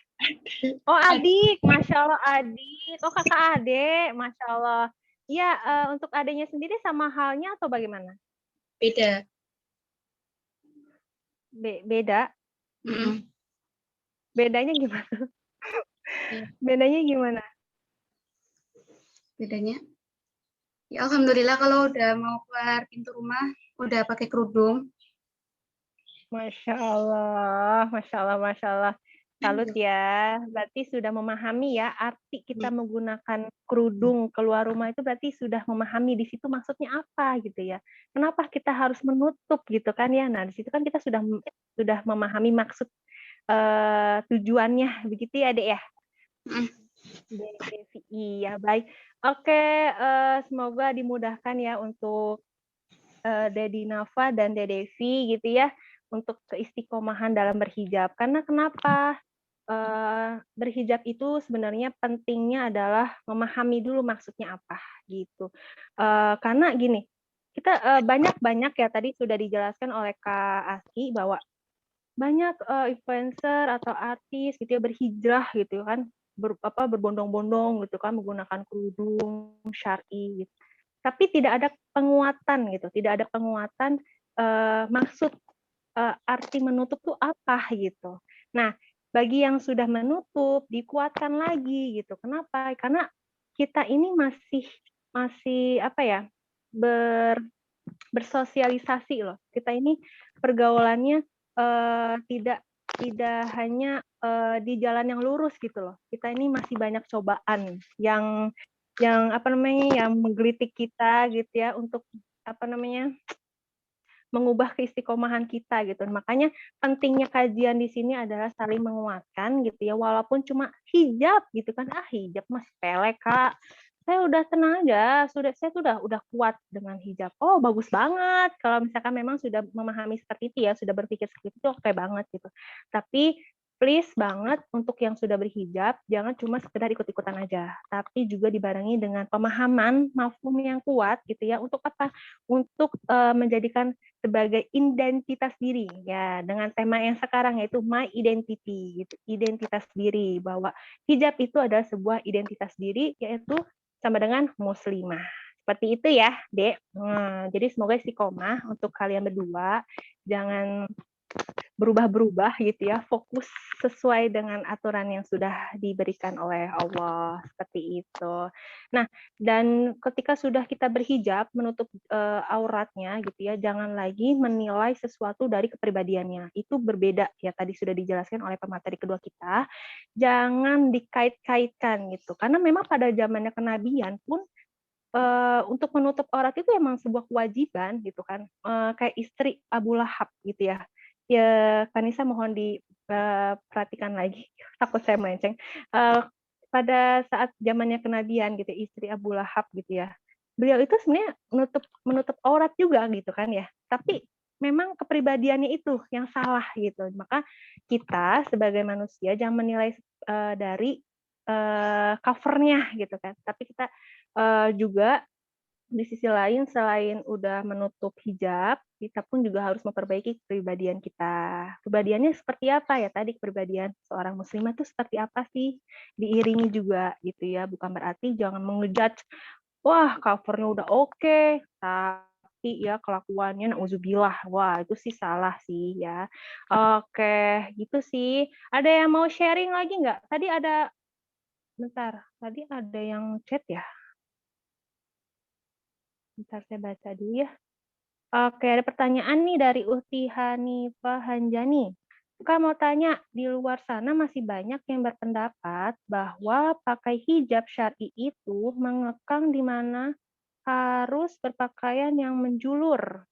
Oh adik, masya Allah adik. Oh kakak adik, masya Allah. Iya, untuk adiknya sendiri sama halnya atau bagaimana? Beda. Beda? Bedanya gimana? Bedanya gimana? Bedanya? Ya alhamdulillah kalau udah mau keluar pintu rumah udah pakai kerudung. Masya Allah, masya Allah, masya Allah. Salut ya, berarti sudah memahami ya arti kita menggunakan kerudung keluar rumah itu berarti sudah memahami di situ maksudnya apa gitu ya. Kenapa kita harus menutup gitu kan ya? Nah di situ kan kita sudah memahami maksud tujuannya begitu ya Dek ya. Iya baik. Oke, semoga dimudahkan ya untuk Dedi Nafa dan Dede Devi gitu ya untuk keistiqomahan dalam berhijab. Karena kenapa? Berhijab itu sebenarnya pentingnya adalah memahami dulu maksudnya apa gitu. Karena gini, kita banyak ya tadi sudah dijelaskan oleh Kak Aski bahwa banyak influencer atau artis gitu ya berhijrah gitu kan berbondong-bondong gitu kan menggunakan kerudung syar'i gitu. Tapi tidak ada penguatan gitu, tidak ada penguatan maksud arti menutup tuh apa gitu. Nah, bagi yang sudah menutup dikuatkan lagi gitu. Kenapa? Karena kita ini masih apa ya? Bersosialisasi loh. Kita ini pergaulannya tidak hanya di jalan yang lurus gitu loh. Kita ini masih banyak cobaan yang apa namanya yang menggelitik kita gitu ya untuk apa namanya mengubah keistiqomahan kita gitu. Makanya pentingnya kajian di sini adalah saling menguatkan gitu ya walaupun cuma hijab gitu kan. Hijab masih sepele Kak. Saya udah tenang aja, saya udah kuat dengan hijab. Oh, bagus banget. Kalau misalkan memang sudah memahami seperti itu ya, sudah berpikir seperti itu oke banget gitu. Tapi please banget untuk yang sudah berhijab jangan cuma sekedar ikut-ikutan aja, tapi juga dibarengi dengan pemahaman mafhum yang kuat gitu ya. Untuk apa? Untuk menjadikan sebagai identitas diri ya dengan tema yang sekarang yaitu my identity gitu, identitas diri bahwa hijab itu adalah sebuah identitas diri yaitu sama dengan muslimah. Seperti itu ya, Dek. Jadi semoga istiqomah untuk kalian berdua. Jangan berubah-berubah gitu ya, fokus sesuai dengan aturan yang sudah diberikan oleh Allah seperti itu. Nah, dan ketika sudah kita berhijab menutup auratnya gitu ya, jangan lagi menilai sesuatu dari kepribadiannya. Itu berbeda ya tadi sudah dijelaskan oleh pemateri kedua kita. Jangan dikait-kaitkan gitu. Karena memang pada zamannya kenabian pun untuk menutup aurat itu emang sebuah kewajiban gitu kan. Kayak istri Abu Lahab gitu ya. Ya, Kanisa mohon diperhatikan lagi, takut saya melenceng. Pada saat zamannya kenabian gitu, istri Abu Lahab gitu ya. Beliau itu sebenarnya menutup aurat juga gitu kan ya. Tapi memang kepribadiannya itu yang salah gitu. Maka kita sebagai manusia jangan menilai dari covernya gitu kan. Tapi kita juga di sisi lain selain udah menutup hijab, kita pun juga harus memperbaiki kepribadian kita. Kepribadiannya seperti apa ya tadi kepribadian seorang muslimah itu seperti apa sih? Diiringi juga gitu ya, bukan berarti jangan mengejudge, wah covernya udah oke, tapi ya kelakuannya nauzubillah, wah itu sih salah sih ya. Oke, gitu sih. Ada yang mau sharing lagi nggak? Tadi ada yang chat ya? Bentar saya baca dulu ya. Oke, ada pertanyaan nih dari Uhti Hanifah Hanjani. Kak mau tanya, di luar sana masih banyak yang berpendapat bahwa pakai hijab syar'i itu mengekang di mana harus berpakaian yang menjulur.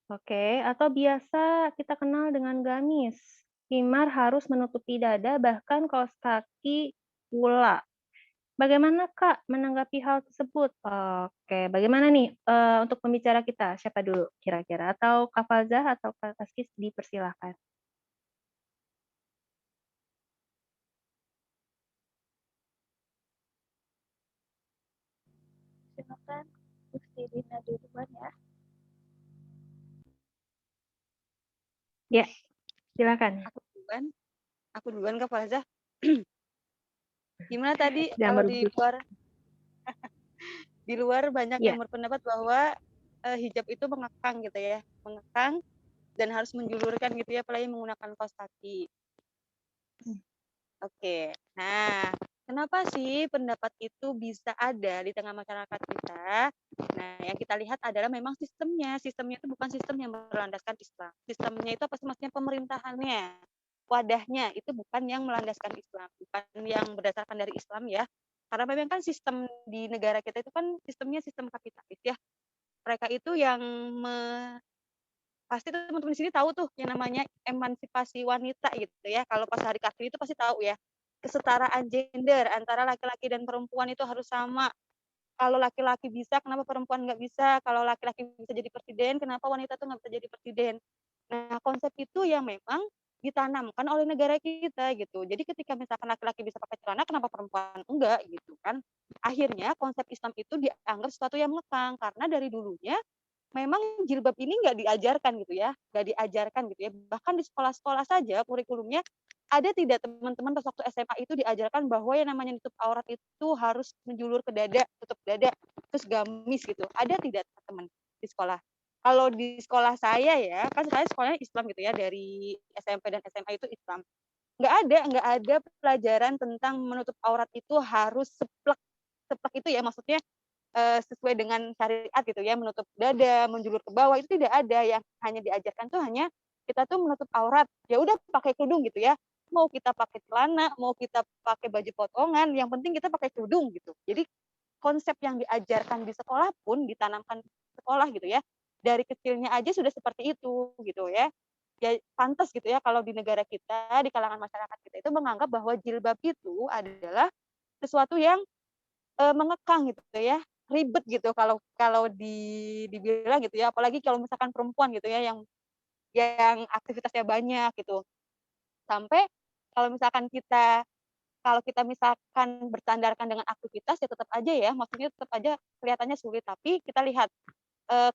Oke, atau biasa kita kenal dengan gamis. Khimar harus menutupi dada, bahkan kaos kaki pula. Bagaimana Kak menanggapi hal tersebut? Oke, bagaimana nih untuk pembicara kita? Siapa dulu kira-kira? Atau Kak Falzah atau Kak Taskis dipersilahkan. Silakan Ustidina duluan ya. Ya, silakan. Aku duluan Kak Falzah. Gimana tadi Jangan kalau berebut. di luar banyak Ya. yang berpendapat bahwa hijab itu mengekang gitu ya, mengekang dan harus menjulurkan gitu ya, apalagi menggunakan kaos kaki. Oke, nah kenapa sih pendapat itu bisa ada di tengah masyarakat kita? Nah, yang kita lihat adalah memang sistemnya itu bukan sistem yang berlandaskan Islam. Sistemnya itu apa sih, maksudnya pemerintahannya, wadahnya itu bukan yang melandaskan Islam, bukan yang berdasarkan dari Islam ya. Karena memang kan sistem di negara kita itu kan sistemnya sistem kapitalis ya. Mereka itu yang pasti teman-teman di sini tahu tuh yang namanya emansipasi wanita gitu ya. Kalau pas Hari Kartini itu pasti tahu ya. Kesetaraan gender antara laki-laki dan perempuan itu harus sama. Kalau laki-laki bisa, kenapa perempuan nggak bisa? Kalau laki-laki bisa jadi presiden, kenapa wanita tuh nggak bisa jadi presiden? Nah, konsep itu yang memang ditanamkan oleh negara kita gitu. Jadi ketika misalkan laki-laki bisa pakai celana, kenapa perempuan enggak gitu kan? Akhirnya konsep Islam itu dianggap sesuatu yang mengekang karena dari dulunya memang jilbab ini nggak diajarkan gitu ya, nggak diajarkan gitu ya. Bahkan di sekolah-sekolah saja kurikulumnya ada tidak teman-teman pas waktu SMA itu diajarkan bahwa yang namanya nutup aurat itu harus menjulur ke dada, tutup dada, terus gamis gitu. Ada tidak teman-teman di sekolah? Kalau di sekolah saya ya, kan saya sekolahnya Islam gitu ya, dari SMP dan SMA itu Islam. Nggak ada pelajaran tentang menutup aurat itu harus seplek, seplek itu ya maksudnya sesuai dengan syariat gitu ya, menutup dada, menjulur ke bawah itu tidak ada, yang hanya diajarkan tuh hanya kita tuh menutup aurat. Ya udah pakai kerudung gitu ya. Mau kita pakai celana, mau kita pakai baju potongan, yang penting kita pakai kerudung gitu. Jadi konsep yang diajarkan di sekolah pun ditanamkan di sekolah gitu ya. Dari kecilnya aja sudah seperti itu gitu ya. Ya pantas gitu ya kalau di negara kita, di kalangan masyarakat kita itu menganggap bahwa jilbab itu adalah sesuatu yang mengekang gitu ya, ribet gitu kalau kalau dibilang gitu ya, apalagi kalau misalkan perempuan gitu ya yang aktivitasnya banyak gitu. Sampai kalau misalkan kalau kita misalkan bersandarkan dengan aktivitas ya tetap aja ya, maksudnya tetap aja kelihatannya sulit. Tapi kita lihat,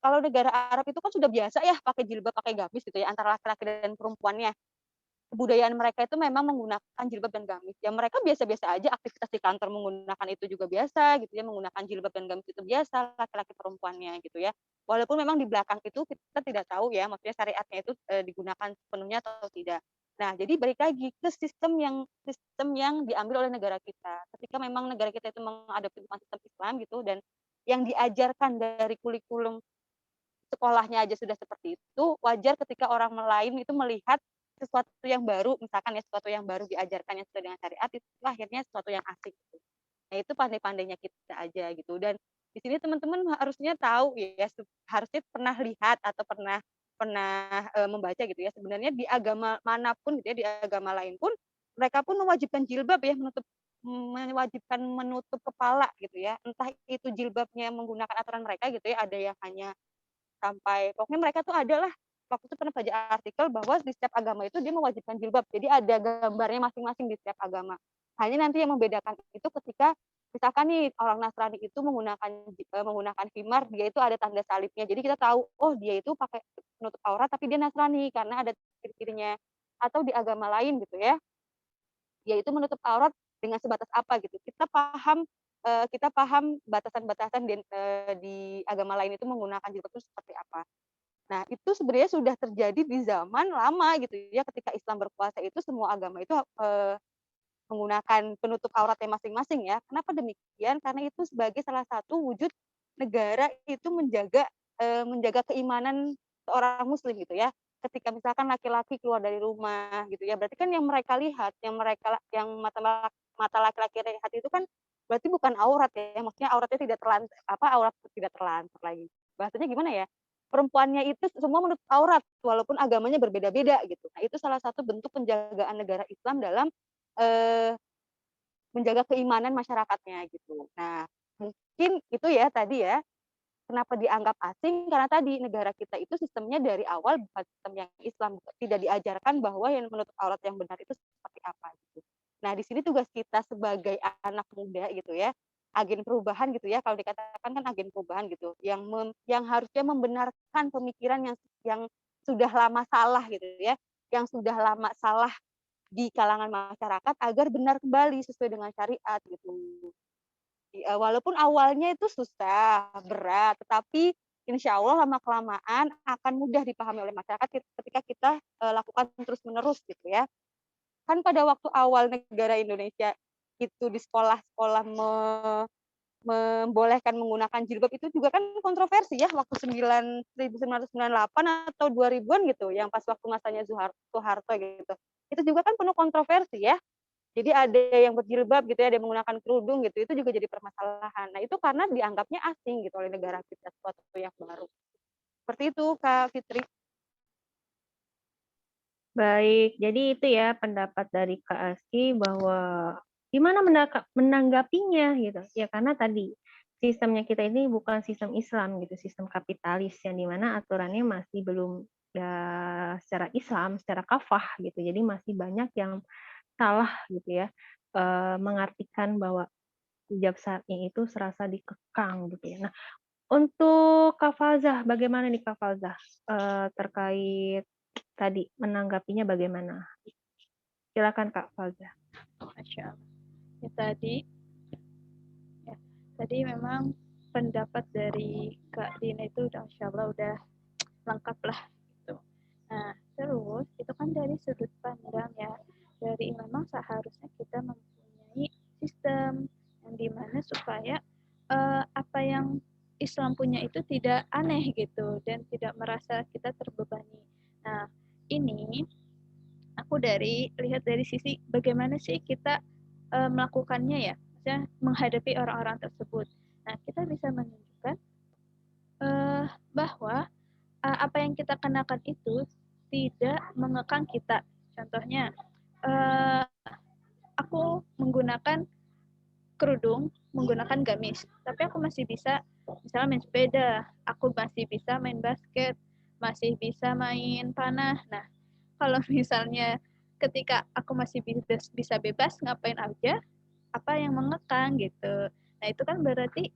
kalau negara Arab itu kan sudah biasa ya pakai jilbab, pakai gamis gitu ya, antara laki-laki dan perempuannya. Kebudayaan mereka itu memang menggunakan jilbab dan gamis. Ya mereka biasa-biasa aja, aktivitas di kantor menggunakan itu juga biasa gitu ya, menggunakan jilbab dan gamis itu biasa, laki-laki perempuannya gitu ya. Walaupun memang di belakang itu kita tidak tahu ya, maksudnya syariatnya itu digunakan sepenuhnya atau tidak. Nah, jadi balik lagi ke sistem yang diambil oleh negara kita. Ketika memang negara kita itu mengadopsi sistem Islam gitu, dan yang diajarkan dari kurikulum sekolahnya aja sudah seperti itu, wajar ketika orang lain itu melihat sesuatu yang baru, misalkan ya sesuatu yang baru diajarkan yang sesuai dengan syariat, itu akhirnya sesuatu yang asik gitu. Nah, itu pandai-pandainya kita aja gitu. Dan di sini teman-teman harusnya tahu ya, harusnya pernah lihat atau pernah pernah membaca gitu ya. Sebenarnya di agama manapun gitu ya, di agama lain pun mereka pun mewajibkan jilbab ya, mewajibkan menutup kepala gitu ya. Entah itu jilbabnya menggunakan aturan mereka gitu ya, ada yang hanya sampai pokoknya mereka tuh ada lah, waktu itu pernah baca artikel bahwa di setiap agama itu dia mewajibkan jilbab. Jadi ada gambarnya masing-masing di setiap agama. Hanya nanti yang membedakan itu ketika misalkan nih orang Nasrani itu menggunakan khimar, dia itu ada tanda salibnya. Jadi kita tahu, oh dia itu pakai penutup aurat tapi dia Nasrani karena ada ciri-cirinya. Atau di agama lain gitu ya, dia itu menutup aurat dengan sebatas apa gitu. Kita paham batasan-batasan di agama lain itu menggunakan jilbab itu seperti apa. Nah, itu sebenarnya sudah terjadi di zaman lama gitu ya, ketika Islam berkuasa itu semua agama itu menggunakan penutup auratnya masing-masing ya. Kenapa demikian? Karena itu sebagai salah satu wujud negara itu menjaga keimanan seorang muslim gitu ya. Ketika misalkan laki-laki keluar dari rumah gitu ya, berarti kan yang mereka lihat, yang mata laki-laki lihat itu kan berarti bukan aurat ya. Maksudnya auratnya tidak terlantar, aurat tidak terlantar lagi. Bahasanya gimana ya? Perempuannya itu semua menutup aurat walaupun agamanya berbeda-beda gitu. Nah, itu salah satu bentuk penjagaan negara Islam dalam eh, menjaga keimanan masyarakatnya gitu. Nah, mungkin itu ya tadi ya, kenapa dianggap asing karena tadi negara kita itu sistemnya dari awal bukan sistem yang Islam, tidak diajarkan bahwa yang menutup aurat yang benar itu seperti apa gitu. Nah, di sini tugas kita sebagai anak muda gitu ya, agen perubahan gitu ya, kalau dikatakan kan agen perubahan gitu, yang harusnya membenarkan pemikiran yang sudah lama salah gitu ya, yang sudah lama salah di kalangan masyarakat agar benar kembali sesuai dengan syariat gitu. Walaupun awalnya itu susah, berat, tetapi insya Allah lama-kelamaan akan mudah dipahami oleh masyarakat ketika kita lakukan terus-menerus gitu ya. Kan pada waktu awal negara Indonesia itu di sekolah-sekolah membolehkan menggunakan jilbab itu juga kan kontroversi ya waktu 1998 atau 2000-an gitu, yang pas waktu masanya Soeharto gitu. Itu juga kan penuh kontroversi ya. Jadi ada yang berjilbab gitu ya, ada yang menggunakan kerudung gitu, itu juga jadi permasalahan. Nah, itu karena dianggapnya asing gitu oleh negara kita, sesuatu yang baru. Seperti itu, Kak Fitri. Baik, jadi itu ya pendapat dari Kak Aski bahwa gimana menanggapinya gitu. Ya karena tadi sistemnya kita ini bukan sistem Islam gitu, sistem kapitalis yang dimana aturannya masih belum ya secara Islam, secara kafah gitu. Jadi masih banyak yang salah gitu ya, mengartikan bahwa hijab syar'i itu serasa dikekang gitu ya. Nah, untuk Kak Falzah, bagaimana nih Kak Falzah terkait tadi menanggapinya bagaimana? Silakan Kak Falzah. Masya Allah. Ya, tadi memang pendapat dari Kak Dina itu udah Masya Allah udah lengkap lah gitu. Nah, terus itu kan dari sudut pandang ya, dari memang seharusnya kita mempunyai sistem yang dimana supaya apa yang Islam punya itu tidak aneh gitu dan tidak merasa kita terbebani. Nah, ini aku lihat dari sisi bagaimana sih kita melakukannya ya, maksudnya menghadapi orang-orang tersebut. Nah, kita bisa menunjukkan bahwa apa yang kita kenakan itu tidak mengekang kita. Contohnya, aku menggunakan kerudung, menggunakan gamis, tapi aku masih bisa misalnya main sepeda, aku masih bisa main basket, masih bisa main panah. Nah, kalau misalnya ketika aku masih bisa bebas ngapain aja, apa yang mengekang gitu. Nah, itu kan berarti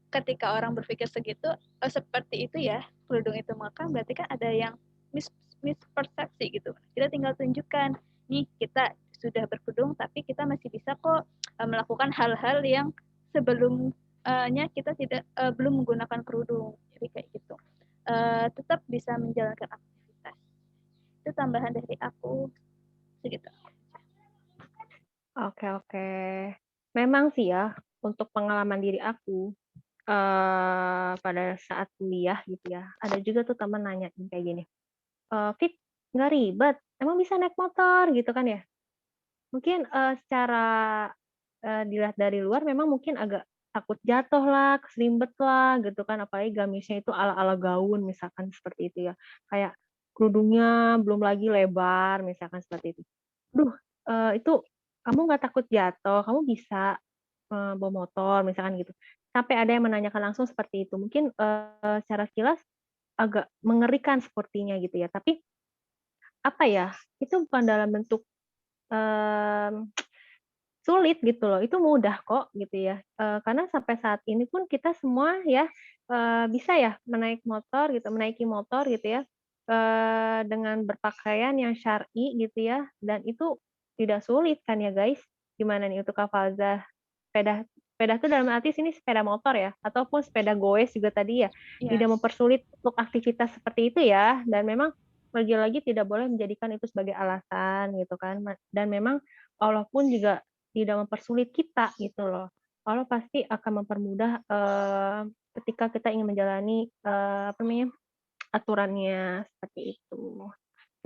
ketika orang berpikir segitu, seperti itu ya, kerudung itu mengekang, berarti kan ada yang mispersepsi gitu. Kita tinggal tunjukkan, nih kita sudah berkerudung, tapi kita masih bisa kok melakukan hal-hal yang sebelumnya kita belum menggunakan kerudung. Jadi kayak gitu. Tetap bisa menjalankan aktivitas. Itu tambahan dari aku segitu. Oke. Memang sih ya, untuk pengalaman diri aku, pada saat kuliah gitu ya, ada juga tuh teman nanya kayak gini, Fit, nggak ribet, emang bisa naik motor gitu kan ya. Mungkin secara dilihat dari luar memang mungkin agak takut jatuh lah, keserimpet lah gitu kan, apalagi gamisnya itu ala-ala gaun misalkan seperti itu ya. Kayak kerudungnya belum lagi lebar misalkan seperti itu. Duh, itu kamu nggak takut jatuh, kamu bisa bawa motor misalkan gitu. Sampai ada yang menanyakan langsung seperti itu. Mungkin secara sekilas agak mengerikan sepertinya gitu ya. Tapi apa ya? Itu bukan dalam bentuk sulit gitu loh, itu mudah kok gitu ya. Karena sampai saat ini pun kita semua ya bisa ya menaiki motor gitu ya, dengan berpakaian yang syar'i gitu ya, dan itu tidak sulit kan ya guys. Gimana nih untuk Kak Falzah? Sepeda sepeda itu dalam arti sini sepeda motor ya, ataupun sepeda goes juga tadi ya, tidak mempersulit untuk aktivitas seperti itu ya, dan memang lagi-lagi tidak boleh menjadikan itu sebagai alasan gitu kan. Dan memang Allah pun juga tidak mempersulit kita gitu loh. Allah pasti akan mempermudah ketika kita ingin menjalani aturannya seperti itu.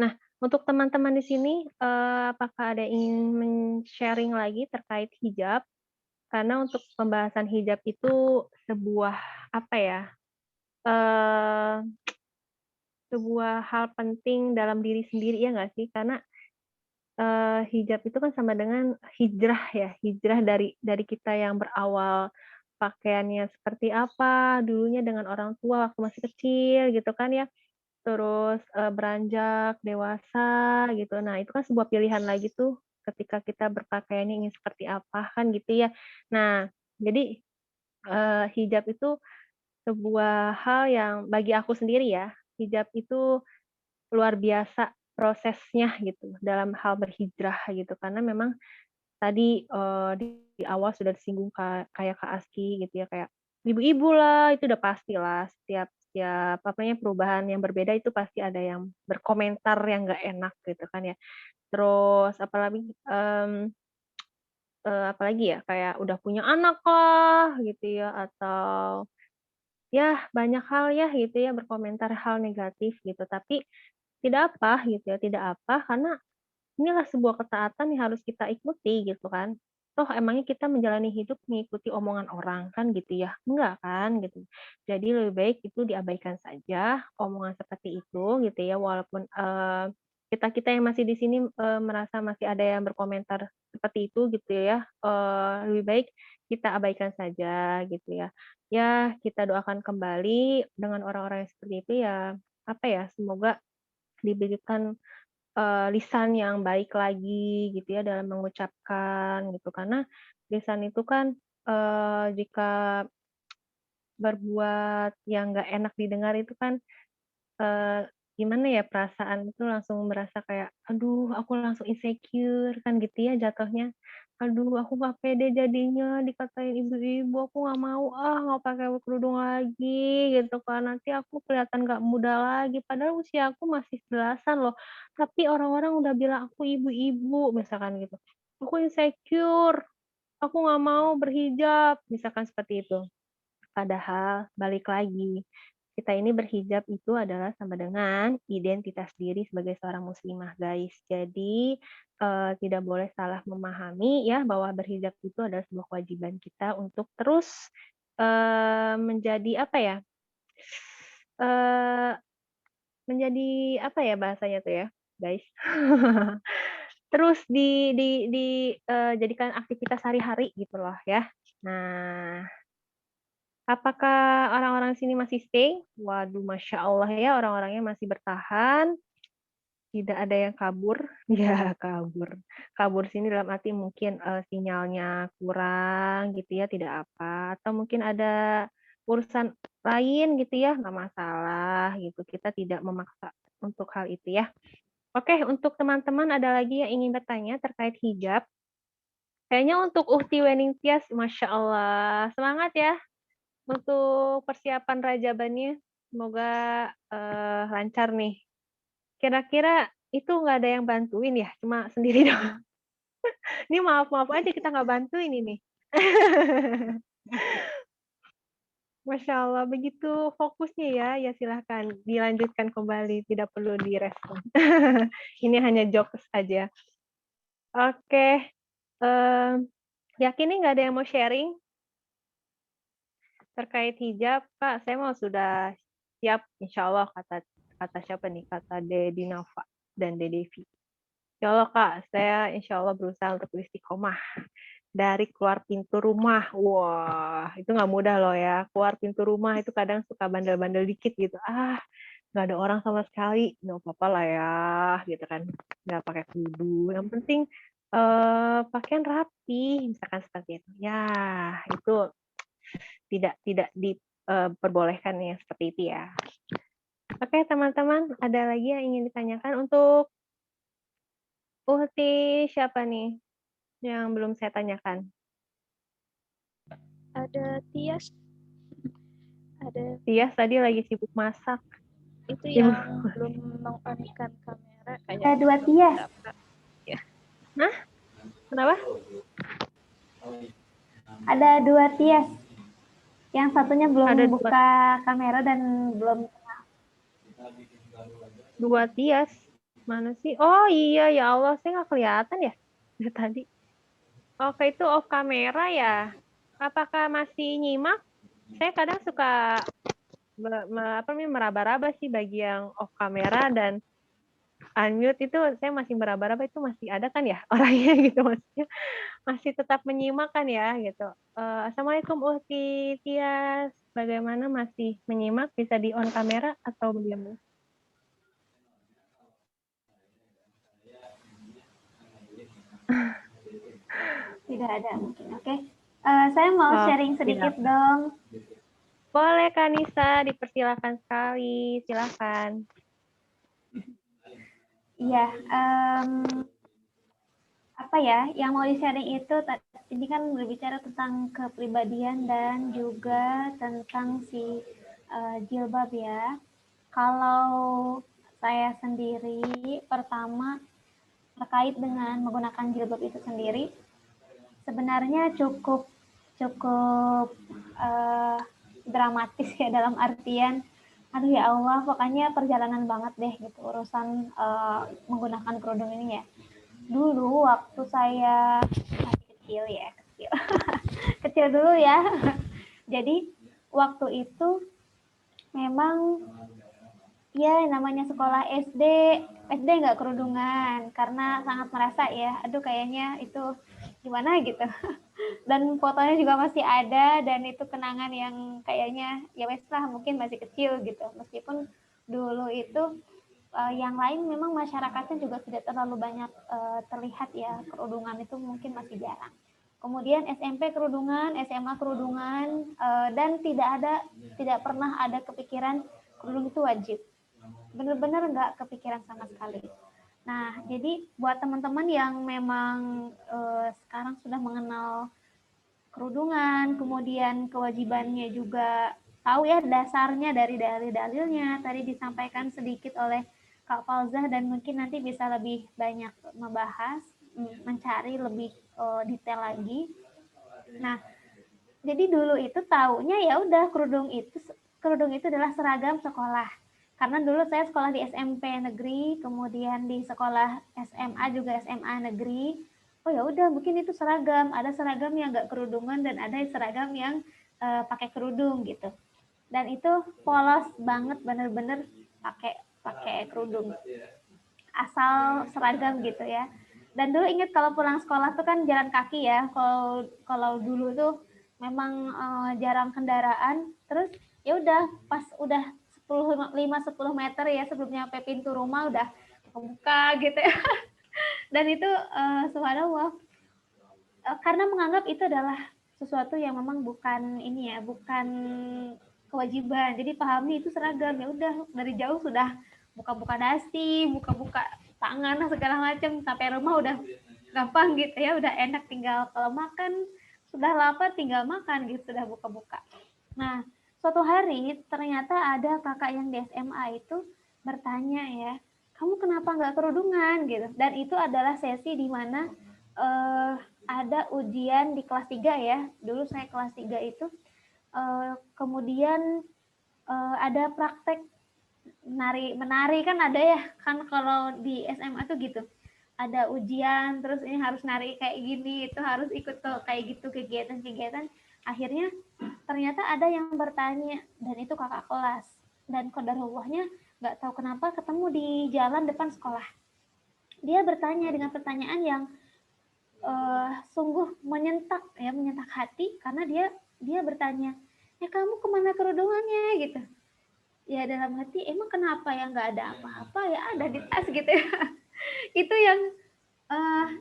Nah, untuk teman-teman di sini, apakah ada yang ingin men-sharing lagi terkait hijab? Karena untuk pembahasan hijab itu sebuah apa ya? Sebuah hal penting dalam diri sendiri ya nggak sih? Karena hijab itu kan sama dengan hijrah ya, hijrah dari kita yang berawal pakaiannya seperti apa dulunya dengan orang tua waktu masih kecil gitu kan ya, terus, beranjak dewasa gitu. Nah, itu kan sebuah pilihan lagi tuh ketika kita berpakaiannya ingin seperti apa kan gitu ya. Nah, jadi, hijab itu sebuah hal yang bagi aku sendiri ya, hijab itu luar biasa prosesnya gitu dalam hal berhijrah gitu. Karena memang tadi, di awal sudah disinggung kayak Kak Aski gitu ya, kayak ibu-ibu lah, itu udah pastilah setiap setiap apa namanya, perubahan yang berbeda itu pasti ada yang berkomentar yang nggak enak gitu kan ya. Terus apalagi ya, kayak udah punya anak lah gitu ya, atau ya banyak hal ya gitu ya, berkomentar hal negatif gitu. Tapi tidak apa gitu ya, tidak apa, karena inilah sebuah ketaatan yang harus kita ikuti gitu kan. Toh emangnya kita menjalani hidup mengikuti omongan orang kan gitu ya? Enggak kan gitu. Jadi lebih baik itu diabaikan saja omongan seperti itu gitu ya walaupun kita-kita yang masih di sini merasa masih ada yang berkomentar seperti itu gitu ya. Lebih baik kita abaikan saja gitu ya. Ya, kita doakan kembali dengan orang-orang yang seperti itu ya apa ya, semoga diberikan lisan yang baik lagi gitu ya dalam mengucapkan gitu. Karena lisan itu kan, jika berbuat yang nggak enak didengar itu kan, eee, gimana ya, perasaan itu langsung merasa kayak, "Aduh aku langsung insecure," kan gitu ya jatuhnya. "Aduh aku nggak pede jadinya dikatain ibu-ibu, aku nggak mau ah, nggak pakai kerudung lagi," gitu kan. "Nanti aku kelihatan nggak muda lagi, padahal usia aku masih belasan loh, tapi orang-orang udah bilang aku ibu-ibu," misalkan gitu. "Aku insecure, aku nggak mau berhijab," misalkan seperti itu. Padahal balik lagi, kita ini berhijab itu adalah sama dengan identitas diri sebagai seorang muslimah, guys. Jadi, tidak boleh salah memahami ya bahwa berhijab itu adalah sebuah kewajiban kita untuk terus, menjadi apa ya, eee, menjadi apa ya bahasanya tuh ya, guys? Terus jadikan aktivitas sehari-hari gitu loh ya. Nah, apakah orang-orang sini masih stay? Waduh, masya Allah ya, orang-orangnya masih bertahan, tidak ada yang kabur. Ya, kabur. Kabur sini dalam arti mungkin sinyalnya kurang gitu ya, tidak apa. Atau mungkin ada urusan lain gitu ya, nggak masalah gitu. Kita tidak memaksa untuk hal itu ya. Oke, untuk teman-teman ada lagi yang ingin bertanya terkait hijab? Kayaknya untuk Uhti Wening Tias, masya Allah, semangat ya untuk persiapan rajabannya, semoga, lancar nih. Kira-kira itu nggak ada yang bantuin ya? Cuma sendiri doang? Ini maaf-maaf aja kita nggak bantuin ini. Masya Allah, begitu fokusnya ya, ya silahkan dilanjutkan kembali, tidak perlu direspon. Ini hanya jokes aja. Oke, yakin nih nggak ada yang mau sharing? Terkait hijab, Kak, saya mau sudah siap, insya Allah, kata kata siapa nih? Kata Dedi Nova dan Dedevi. Insya Allah, Kak, saya insya Allah berusaha untuk istiqomah dari keluar pintu rumah. Wah, itu nggak mudah loh ya. Keluar pintu rumah itu kadang suka bandel-bandel dikit gitu. Ah, nggak ada orang sama sekali, nggak apa-apa lah ya, gitu kan. Nggak pakai kerudung. Yang penting pakaian rapi, misalkan seperti itu. Ya, itu tidak diperbolehkan yang seperti itu ya. Oke, teman-teman, ada lagi yang ingin ditanyakan untuk Uhti siapa nih yang belum saya tanyakan? Ada Tias, ada Tias tadi lagi sibuk masak. itu Sibuk. yang belum meng-on-kan kamera Ada kayaknya. dua Tias. Hah? Kenapa? Ada dua Tias. Yang satunya belum Ada buka kamera dan belum. dua Tias. Mana sih? Oh iya, ya Allah, saya nggak kelihatan ya dari tadi. Oke, itu off kamera ya. Apakah masih nyimak? Saya kadang suka meraba-raba sih bagi yang off kamera dan unmute itu saya masih meraba-raba itu masih ada kan ya orangnya gitu, maksudnya masih tetap menyimak kan ya gitu. Assalamualaikum Uhti Tias, bagaimana masih menyimak, bisa di on kamera atau bagaimana? Tidak ada mungkin. Oke. Saya mau sharing sedikit dong. Boleh Kak Nisa, dipersilakan sekali, silakan. Iya, apa ya, yang mau di-sharing itu ini kan berbicara tentang kepribadian dan juga tentang si jilbab ya. Kalau saya sendiri, pertama terkait dengan menggunakan jilbab itu sendiri, sebenarnya cukup dramatis ya, dalam artian aduh ya Allah, pokoknya perjalanan banget deh gitu urusan menggunakan kerudung ini ya. Dulu waktu saya masih kecil ya, kecil dulu ya. Jadi waktu itu memang ya namanya sekolah SD nggak kerudungan karena sangat merasa ya, aduh kayaknya itu gimana gitu. Dan fotonya juga masih ada dan itu kenangan yang kayaknya ya wes lah, mungkin masih kecil gitu. Meskipun dulu itu yang lain memang masyarakatnya juga tidak terlalu banyak terlihat ya, kerudungan itu mungkin masih jarang. Kemudian SMP kerudungan, SMA kerudungan, dan tidak pernah ada kepikiran kerudung itu wajib. Benar-benar nggak kepikiran sama sekali. Nah, jadi buat teman-teman yang memang sekarang sudah mengenal kerudungan, kemudian kewajibannya juga tahu ya dasarnya dari dalil-dalilnya, tadi disampaikan sedikit oleh Kak Falzah dan mungkin nanti bisa lebih banyak membahas, mencari lebih detail lagi. Nah, jadi dulu itu taunya ya udah kerudung itu adalah seragam sekolah. Karena dulu saya sekolah di SMP negeri, kemudian di sekolah SMA juga SMA negeri. Oh ya udah, mungkin itu seragam. Ada seragam yang nggak kerudungan dan ada seragam yang pakai kerudung gitu. Dan itu polos banget, bener-bener pakai kerudung. Asal seragam gitu ya. Dan dulu ingat kalau pulang sekolah tuh kan jalan kaki ya. Kalau dulu tuh memang jarang kendaraan. Terus ya udah pas udah 5-10 meter ya sebelum nyampe pintu rumah udah kebuka gitu ya. Dan itu subhanallah, karena menganggap itu adalah sesuatu yang memang bukan ini ya, bukan kewajiban. Jadi pahami itu seragam, ya udah dari jauh sudah buka-buka dasi, buka-buka tangan segala macam, sampai rumah udah gampang gitu ya, udah enak, tinggal kalau makan sudah lapar tinggal makan gitu, sudah buka-buka. Nah, suatu hari ternyata ada kakak yang di SMA itu bertanya ya, kamu kenapa nggak kerudungan gitu. Dan itu adalah sesi di mana ada ujian di kelas 3 ya. Dulu saya kelas 3 itu. Kemudian ada praktek menari kan ada ya. Kan kalau di SMA tuh gitu. Ada ujian, terus ini harus nari kayak gini, itu harus ikut ke kayak gitu kegiatan-kegiatan. Akhirnya ternyata ada yang bertanya, dan itu kakak kelas. Dan qadarullahnya nggak tahu kenapa ketemu di jalan depan sekolah. Dia bertanya dengan pertanyaan yang sungguh menyentak hati, karena dia bertanya, ya kamu kemana kerudungannya gitu. Ya dalam hati, emang kenapa ya, nggak ada apa-apa ya, ada di tas gitu ya. Itu yang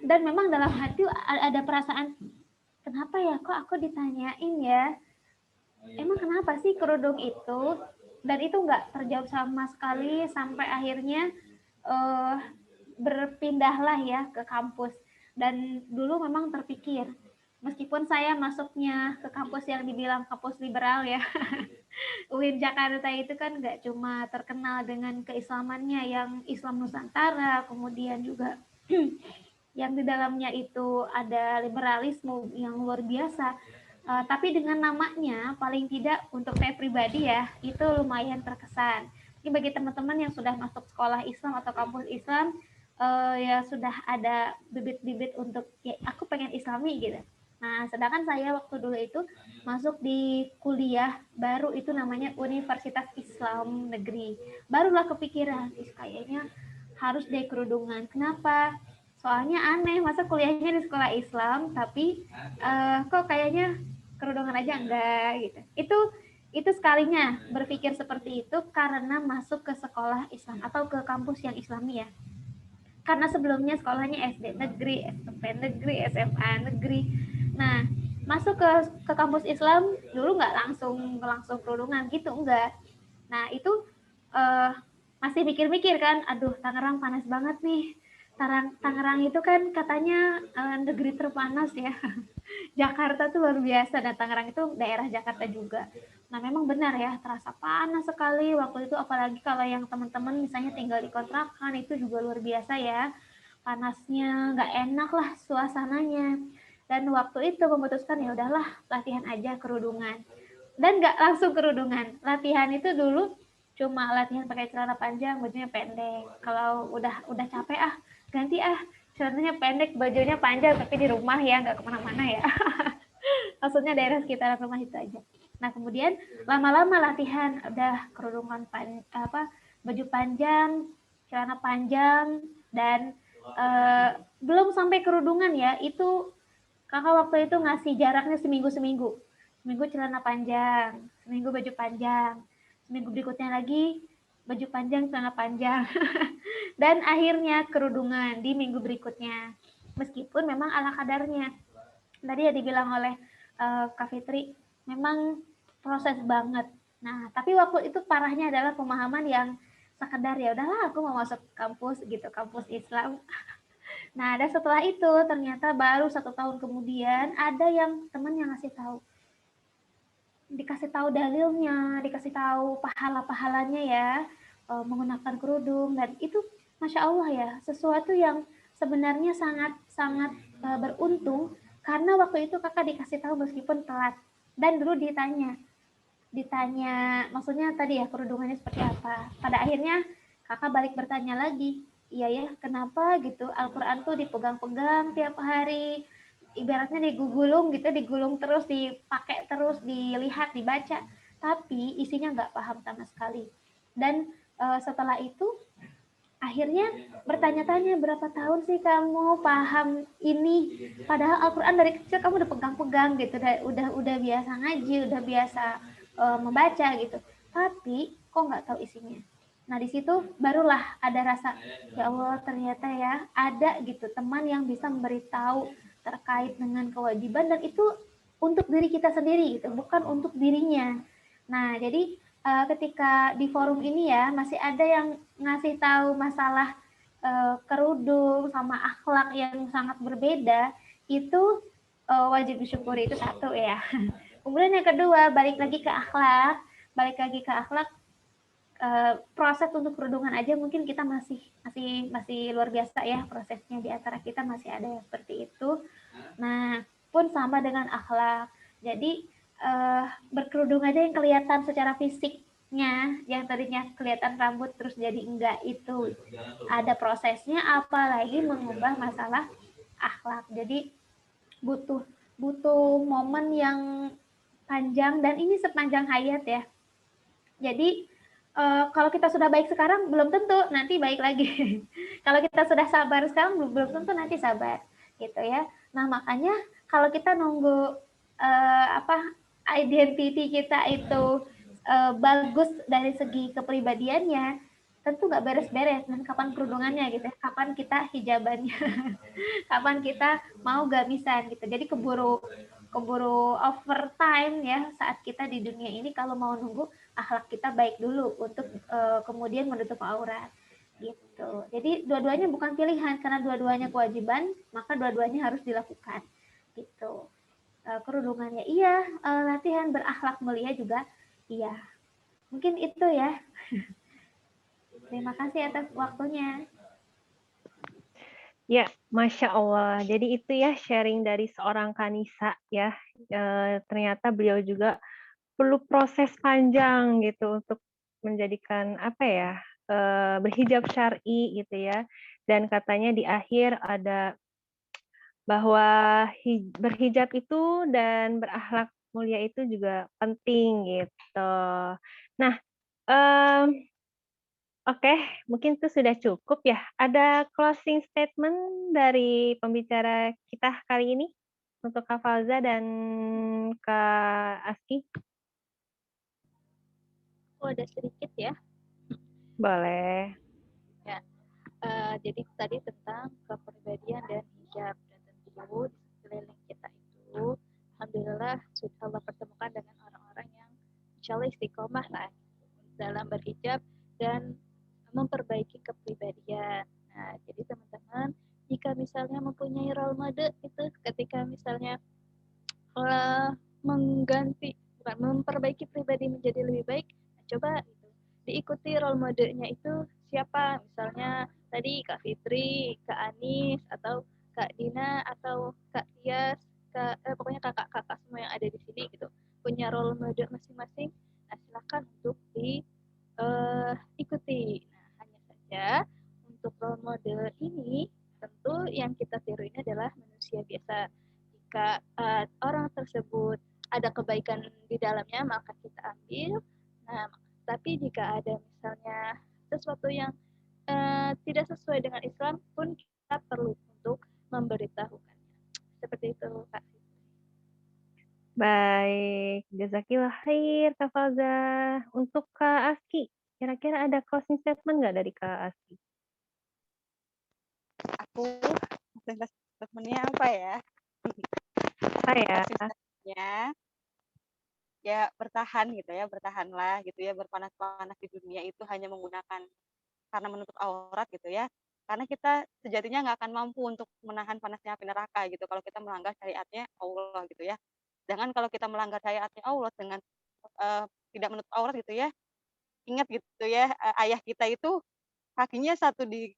dan memang dalam hati ada perasaan, kenapa ya kok aku ditanyain ya, emang kenapa sih kerudung itu. Dan itu nggak terjawab sama sekali sampai akhirnya berpindahlah ya ke kampus. Dan dulu memang terpikir, meskipun saya masuknya ke kampus yang dibilang kampus liberal ya, UIN Jakarta itu kan nggak cuma terkenal dengan keislamannya yang Islam Nusantara, kemudian juga yang di dalamnya itu ada liberalisme yang luar biasa. Tapi dengan namanya, paling tidak untuk saya pribadi ya, itu lumayan terkesan. Ini bagi teman-teman yang sudah masuk sekolah Islam atau kampus Islam, ya sudah ada bibit-bibit untuk ya, aku pengen Islami gitu. Nah, sedangkan saya waktu dulu itu masuk di kuliah baru itu namanya Universitas Islam Negeri. Barulah kepikiran, kayaknya harus deh kerudungan. Kenapa? Soalnya aneh, masa kuliahnya di sekolah Islam, tapi kok kayaknya kerudungan aja enggak gitu. Itu sekalinya berpikir seperti itu karena masuk ke sekolah Islam atau ke kampus yang Islami ya. Karena sebelumnya sekolahnya SD negeri, SMP negeri, SMA negeri. Nah, masuk ke kampus Islam dulu nggak langsung kerudungan gitu, enggak. Nah, itu masih mikir-mikir kan, aduh Tangerang panas banget nih. Tangerang itu kan katanya negeri terpanas ya. Jakarta tuh luar biasa dan Tangerang itu daerah Jakarta juga. Nah, memang benar ya, terasa panas sekali waktu itu, apalagi kalau yang teman-teman misalnya tinggal di kontrakan, itu juga luar biasa ya. Panasnya, nggak enak lah suasananya. Dan waktu itu memutuskan ya udahlah latihan aja kerudungan. Dan nggak langsung kerudungan. Latihan itu dulu cuma latihan pakai celana panjang, bajunya pendek. Kalau udah capek ganti celananya pendek, bajunya panjang tapi di rumah ya, nggak kemana-mana ya. Maksudnya daerah sekitaran rumah itu aja. Nah, kemudian lama-lama latihan udah kerudungan baju panjang, celana panjang, dan belum sampai kerudungan ya, itu kakak waktu itu ngasih jaraknya seminggu seminggu celana panjang, seminggu baju panjang, seminggu berikutnya lagi baju panjang, celana panjang, dan akhirnya kerudungan di minggu berikutnya. Meskipun memang ala kadarnya. Tadi ya dibilang oleh Kak Fitri, memang proses banget. Nah, tapi waktu itu parahnya adalah pemahaman yang sekedar ya udahlah aku mau masuk kampus gitu, kampus Islam. Nah, dan setelah itu ternyata baru 1 tahun kemudian ada yang teman yang ngasih tahu, dikasih tahu dalilnya, dikasih tahu pahala-pahalanya ya, menggunakan kerudung, dan itu Masya Allah ya, sesuatu yang sebenarnya sangat beruntung, karena waktu itu kakak dikasih tahu meskipun telat, dan dulu ditanya maksudnya tadi ya kerudungannya seperti apa. Pada akhirnya kakak balik bertanya lagi, iya ya kenapa gitu, Al-Quran tuh dipegang-pegang tiap hari, ibaratnya digulung gitu, digulung terus, dipakai terus, dilihat, dibaca, tapi isinya nggak paham sama sekali. Dan setelah itu akhirnya bertanya-tanya, berapa tahun sih kamu paham ini, padahal Al-Quran dari kecil kamu udah pegang-pegang gitu, udah biasa ngaji, udah biasa membaca gitu, tapi kok nggak tahu isinya. Nah, di situ barulah ada rasa, ya Allah ternyata ya ada gitu teman yang bisa memberitahu terkait dengan kewajiban, dan itu untuk diri kita sendiri gitu, bukan untuk dirinya. Nah, jadi ketika di forum ini ya masih ada yang ngasih tahu masalah kerudung sama akhlak yang sangat berbeda, itu wajib disyukuri, itu satu ya. Kemudian yang kedua, balik lagi ke akhlak, proses untuk kerudungan aja mungkin kita masih luar biasa ya prosesnya, di antara kita masih ada yang seperti itu. Nah, pun sama dengan akhlak. Jadi berkerudung aja yang kelihatan secara fisiknya, yang tadinya kelihatan rambut terus jadi enggak, itu ada prosesnya, apalagi mengubah masalah akhlak. Jadi butuh momen yang panjang, dan ini sepanjang hayat ya. Jadi kalau kita sudah baik sekarang belum tentu nanti baik lagi. Kalau kita sudah sabar sekarang belum tentu nanti sabar gitu ya. Nah, makanya kalau kita nunggu identity kita itu bagus dari segi kepribadiannya, tentu nggak beres-beres. Dan kapan kerudungannya gitu ya, kapan kita hijabannya, kapan kita mau gamisan gitu. Jadi keburu overtime ya saat kita di dunia ini, kalau mau nunggu akhlak kita baik dulu untuk kemudian menutup aurat gitu. Jadi dua-duanya bukan pilihan, karena dua-duanya kewajiban, maka dua-duanya harus dilakukan gitu. Kerudungannya iya, latihan berakhlak mulia juga iya. Mungkin itu ya. Terima kasih atas waktunya. Ya, Masya Allah. Jadi itu ya sharing dari seorang Kanisa ya. Ternyata beliau juga perlu proses panjang gitu untuk menjadikan berhijab syar'i gitu ya. Dan katanya di akhir ada bahwa berhijab itu dan berakhlak mulia itu juga penting gitu. Nah, Oke, mungkin itu sudah cukup ya. Ada closing statement dari pembicara kita kali ini untuk Kak Falza dan Kak Aski? Oh, ada sedikit ya. Boleh. Ya, jadi tadi tentang kepribadian dan hijab, dan tentu di sekeliling kita itu, alhamdulillah sudah Allah pertemukan dengan orang-orang yang insya Allah istiqomah lah dalam berhijab dan memperbaiki kepribadian. Nah, jadi teman-teman, jika misalnya mempunyai role model itu ketika misalnya bukan memperbaiki pribadi menjadi lebih baik, nah, coba itu diikuti role modelnya itu siapa, misalnya tadi Kak Fitri, Kak Anis, atau Kak Dina, atau Kak Tias, pokoknya kakak-kakak semua yang ada di sini gitu punya role model masing-masing. Nah, silakan untuk ikuti. Nah, hanya saja untuk role model ini tentu yang kita tiru ini adalah manusia biasa. Jika orang tersebut ada kebaikan di dalamnya, maka kita ambil. Nah, tapi jika ada misalnya sesuatu yang tidak sesuai dengan Islam pun kita perlu untuk memberitahukannya. Seperti itu, Kak. Baik, jazakillah khair Kak Falza. Untuk Kak Aski, kira-kira ada closing statement nggak dari Kak Aski? Aku statementnya apa ya? Apa ya? Statementnya ya bertahan gitu ya, bertahanlah gitu ya, berpanas-panas di dunia itu hanya menggunakan karena menutup aurat gitu ya. Karena kita sejatinya nggak akan mampu untuk menahan panasnya api neraka gitu kalau kita melanggar syariatnya Allah gitu ya. Sedangkan kalau kita melanggar syariatnya Allah dengan tidak menutup aurat gitu ya, ingat gitu ya, ayah kita itu kakinya satu di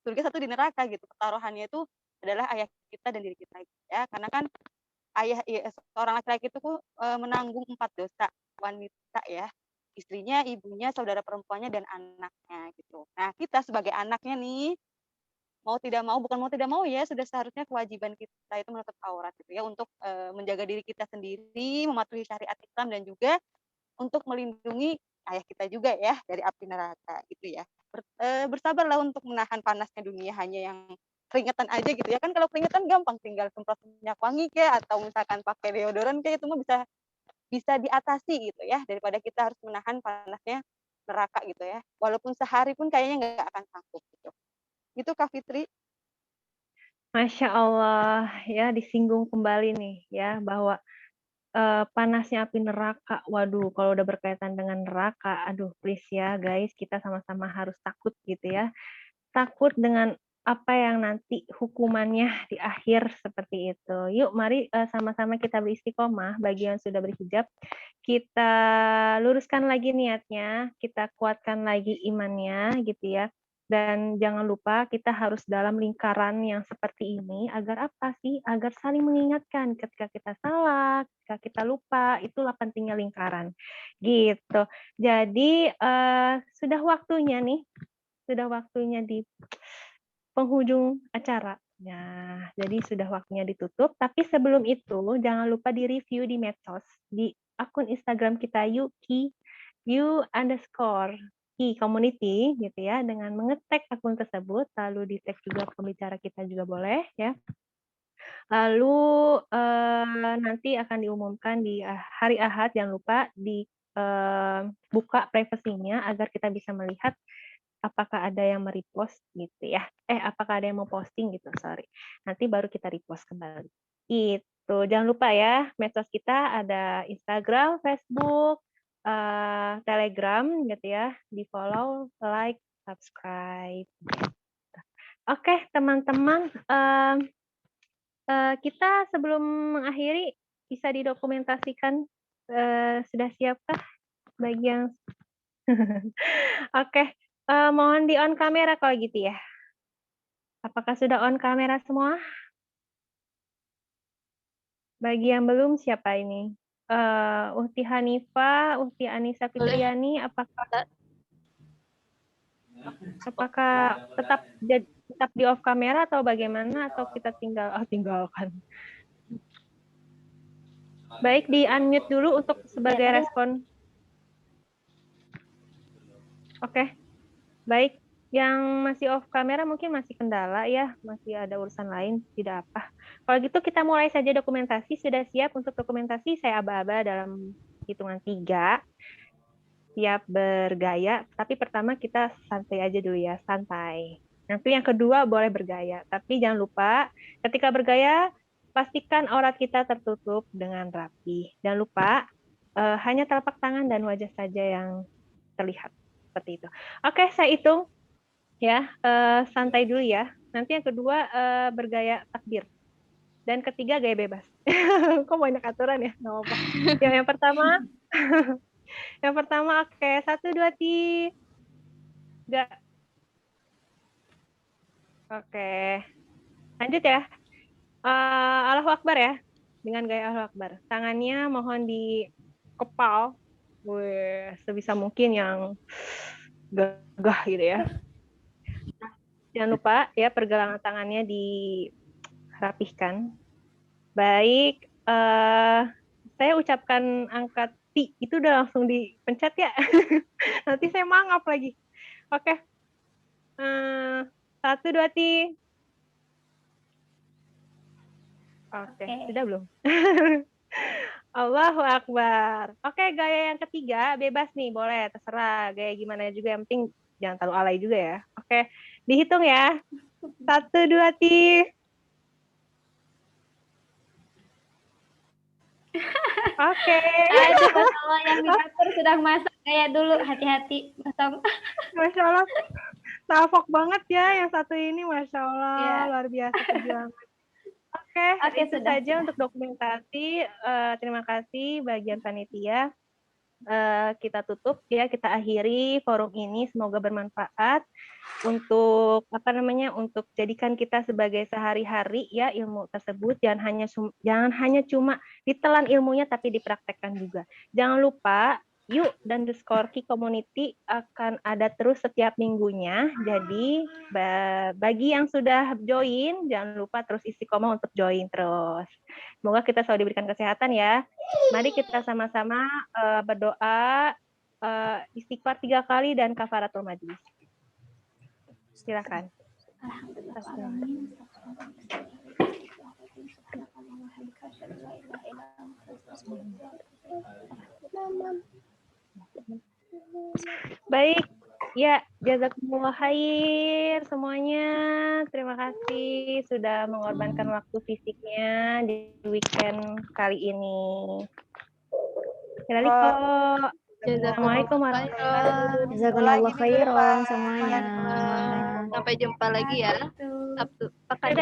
surga, satu di neraka gitu. Pertaruhannya itu adalah ayah kita dan diri kita gitu ya. Karena kan seorang laki-laki itu menanggung 4 dosa wanita ya. Istrinya, ibunya, saudara perempuannya, dan anaknya gitu. Nah, kita sebagai anaknya nih, bukan mau tidak mau ya, sudah seharusnya kewajiban kita itu menutup aurat gitu ya, untuk menjaga diri kita sendiri, mematuhi syariat Islam, dan juga untuk melindungi ayah kita juga ya dari api neraka gitu ya. Bersabarlah untuk menahan panasnya dunia hanya yang keringetan aja gitu ya. Kan kalau keringetan gampang, tinggal semprot minyak wangi kayak atau misalkan pakai deodoran kayak itu mah bisa diatasi gitu ya, daripada kita harus menahan panasnya neraka gitu ya. Walaupun sehari pun kayaknya nggak akan sanggup gitu. Itu Kak Fitri. Masya Allah, ya disinggung kembali nih ya bahwa panasnya api neraka. Waduh, kalau udah berkaitan dengan neraka, aduh please ya guys, kita sama-sama harus takut gitu ya. Takut dengan apa yang nanti hukumannya di akhir seperti itu. Yuk, mari sama-sama kita beristiqomah bagi yang sudah berhijab. Kita luruskan lagi niatnya, kita kuatkan lagi imannya gitu ya. Dan jangan lupa kita harus dalam lingkaran yang seperti ini agar apa sih? Agar saling mengingatkan ketika kita salah, ketika kita lupa, itulah pentingnya lingkaran. Gitu. Jadi sudah waktunya di penghujung acara. Nah, jadi sudah waktunya ditutup. Tapi sebelum itu, jangan lupa di-review di medsos, di akun Instagram kita @you_ki community gitu ya, dengan mengetek akun tersebut, lalu di-tag juga pembicara kita juga boleh ya. Lalu nanti akan diumumkan di hari Ahad, jangan lupa buka privasinya agar kita bisa melihat apakah ada yang merepost gitu ya. Apakah ada yang mau posting gitu, sorry. Nanti baru kita repost kembali. Itu. Jangan lupa ya, medsos kita ada Instagram, Facebook, Telegram gitu ya. Di-follow, like, subscribe. Oke, teman-teman, kita sebelum mengakhiri bisa didokumentasikan sudah siapkah bagi yang Oke, mohon di on kamera kalau gitu ya. Apakah sudah on kamera semua? Bagi yang belum, siapa ini? Uhti Hanifa, Uhti Anissa Fitriani, apakah tetap di off kamera atau bagaimana, atau kita tinggalkan? Baik, di unmute dulu untuk sebagai respon. Oke. Baik, yang masih off kamera mungkin masih kendala ya, masih ada urusan lain, tidak apa. Kalau gitu kita mulai saja dokumentasi. Sudah siap untuk dokumentasi? Saya aba-aba dalam hitungan 3. Siap bergaya, tapi pertama kita santai aja dulu ya, santai. Nanti yang kedua boleh bergaya, tapi jangan lupa ketika bergaya pastikan aurat kita tertutup dengan rapi. Jangan lupa hanya telapak tangan dan wajah saja yang terlihat seperti itu. Oke, saya hitung ya, santai dulu ya. Nanti yang kedua bergaya takbir dan ketiga gaya bebas. Kok banyak aturan ya? Nggak apa-apa. Yang pertama. Yang pertama, oke. 1, 2, 3. Oke. Lanjut ya. Allahu Akbar ya. Dengan gaya Allahu Akbar. Tangannya mohon dikepal. Wih, sebisa mungkin yang gagah gitu ya. Nah, jangan lupa ya pergelangan tangannya dirapihkan. Baik. Saya ucapkan angka T, itu udah langsung dipencet ya. Nanti saya mangap lagi. Oke. 1, 2, 3. Oke, sudah belum? Allahu Akbar. Oke, gaya yang ketiga bebas nih, boleh terserah gaya gimana juga, yang penting jangan terlalu alay juga ya. Oke, dihitung ya. 1, 2, 3. Oke. Aduh, Masya Allah, yang di dapur sedang masak. Kayak dulu, hati-hati. Masya Allah. Tafok banget ya yang satu ini, Masya Allah. Iya. Luar biasa perjuangan. Oke, itu sudah, saja untuk dokumentasi. Terima kasih bagian panitia. Kita tutup ya, kita akhiri forum ini. Semoga bermanfaat untuk untuk jadikan kita sebagai sehari-hari ya ilmu tersebut. Jangan hanya cuma ditelan ilmunya, tapi dipraktekkan juga. Jangan lupa Yuk dan The Skorki Community akan ada terus setiap minggunya. Jadi bagi yang sudah join, jangan lupa terus istiqomah untuk join terus. Semoga kita selalu diberikan kesehatan ya. Mari kita sama-sama berdoa istighfar 3 kali dan kafaratul majlis. Silakan. Baik, ya, jazakumullah khair semuanya. Terima kasih sudah mengorbankan waktu fisiknya di weekend kali ini. Assalamualaikum warahmatullahi wabarakatuh. Jazakumullah khairan semuanya. Sampai jumpa lagi ya. Sabtu pekan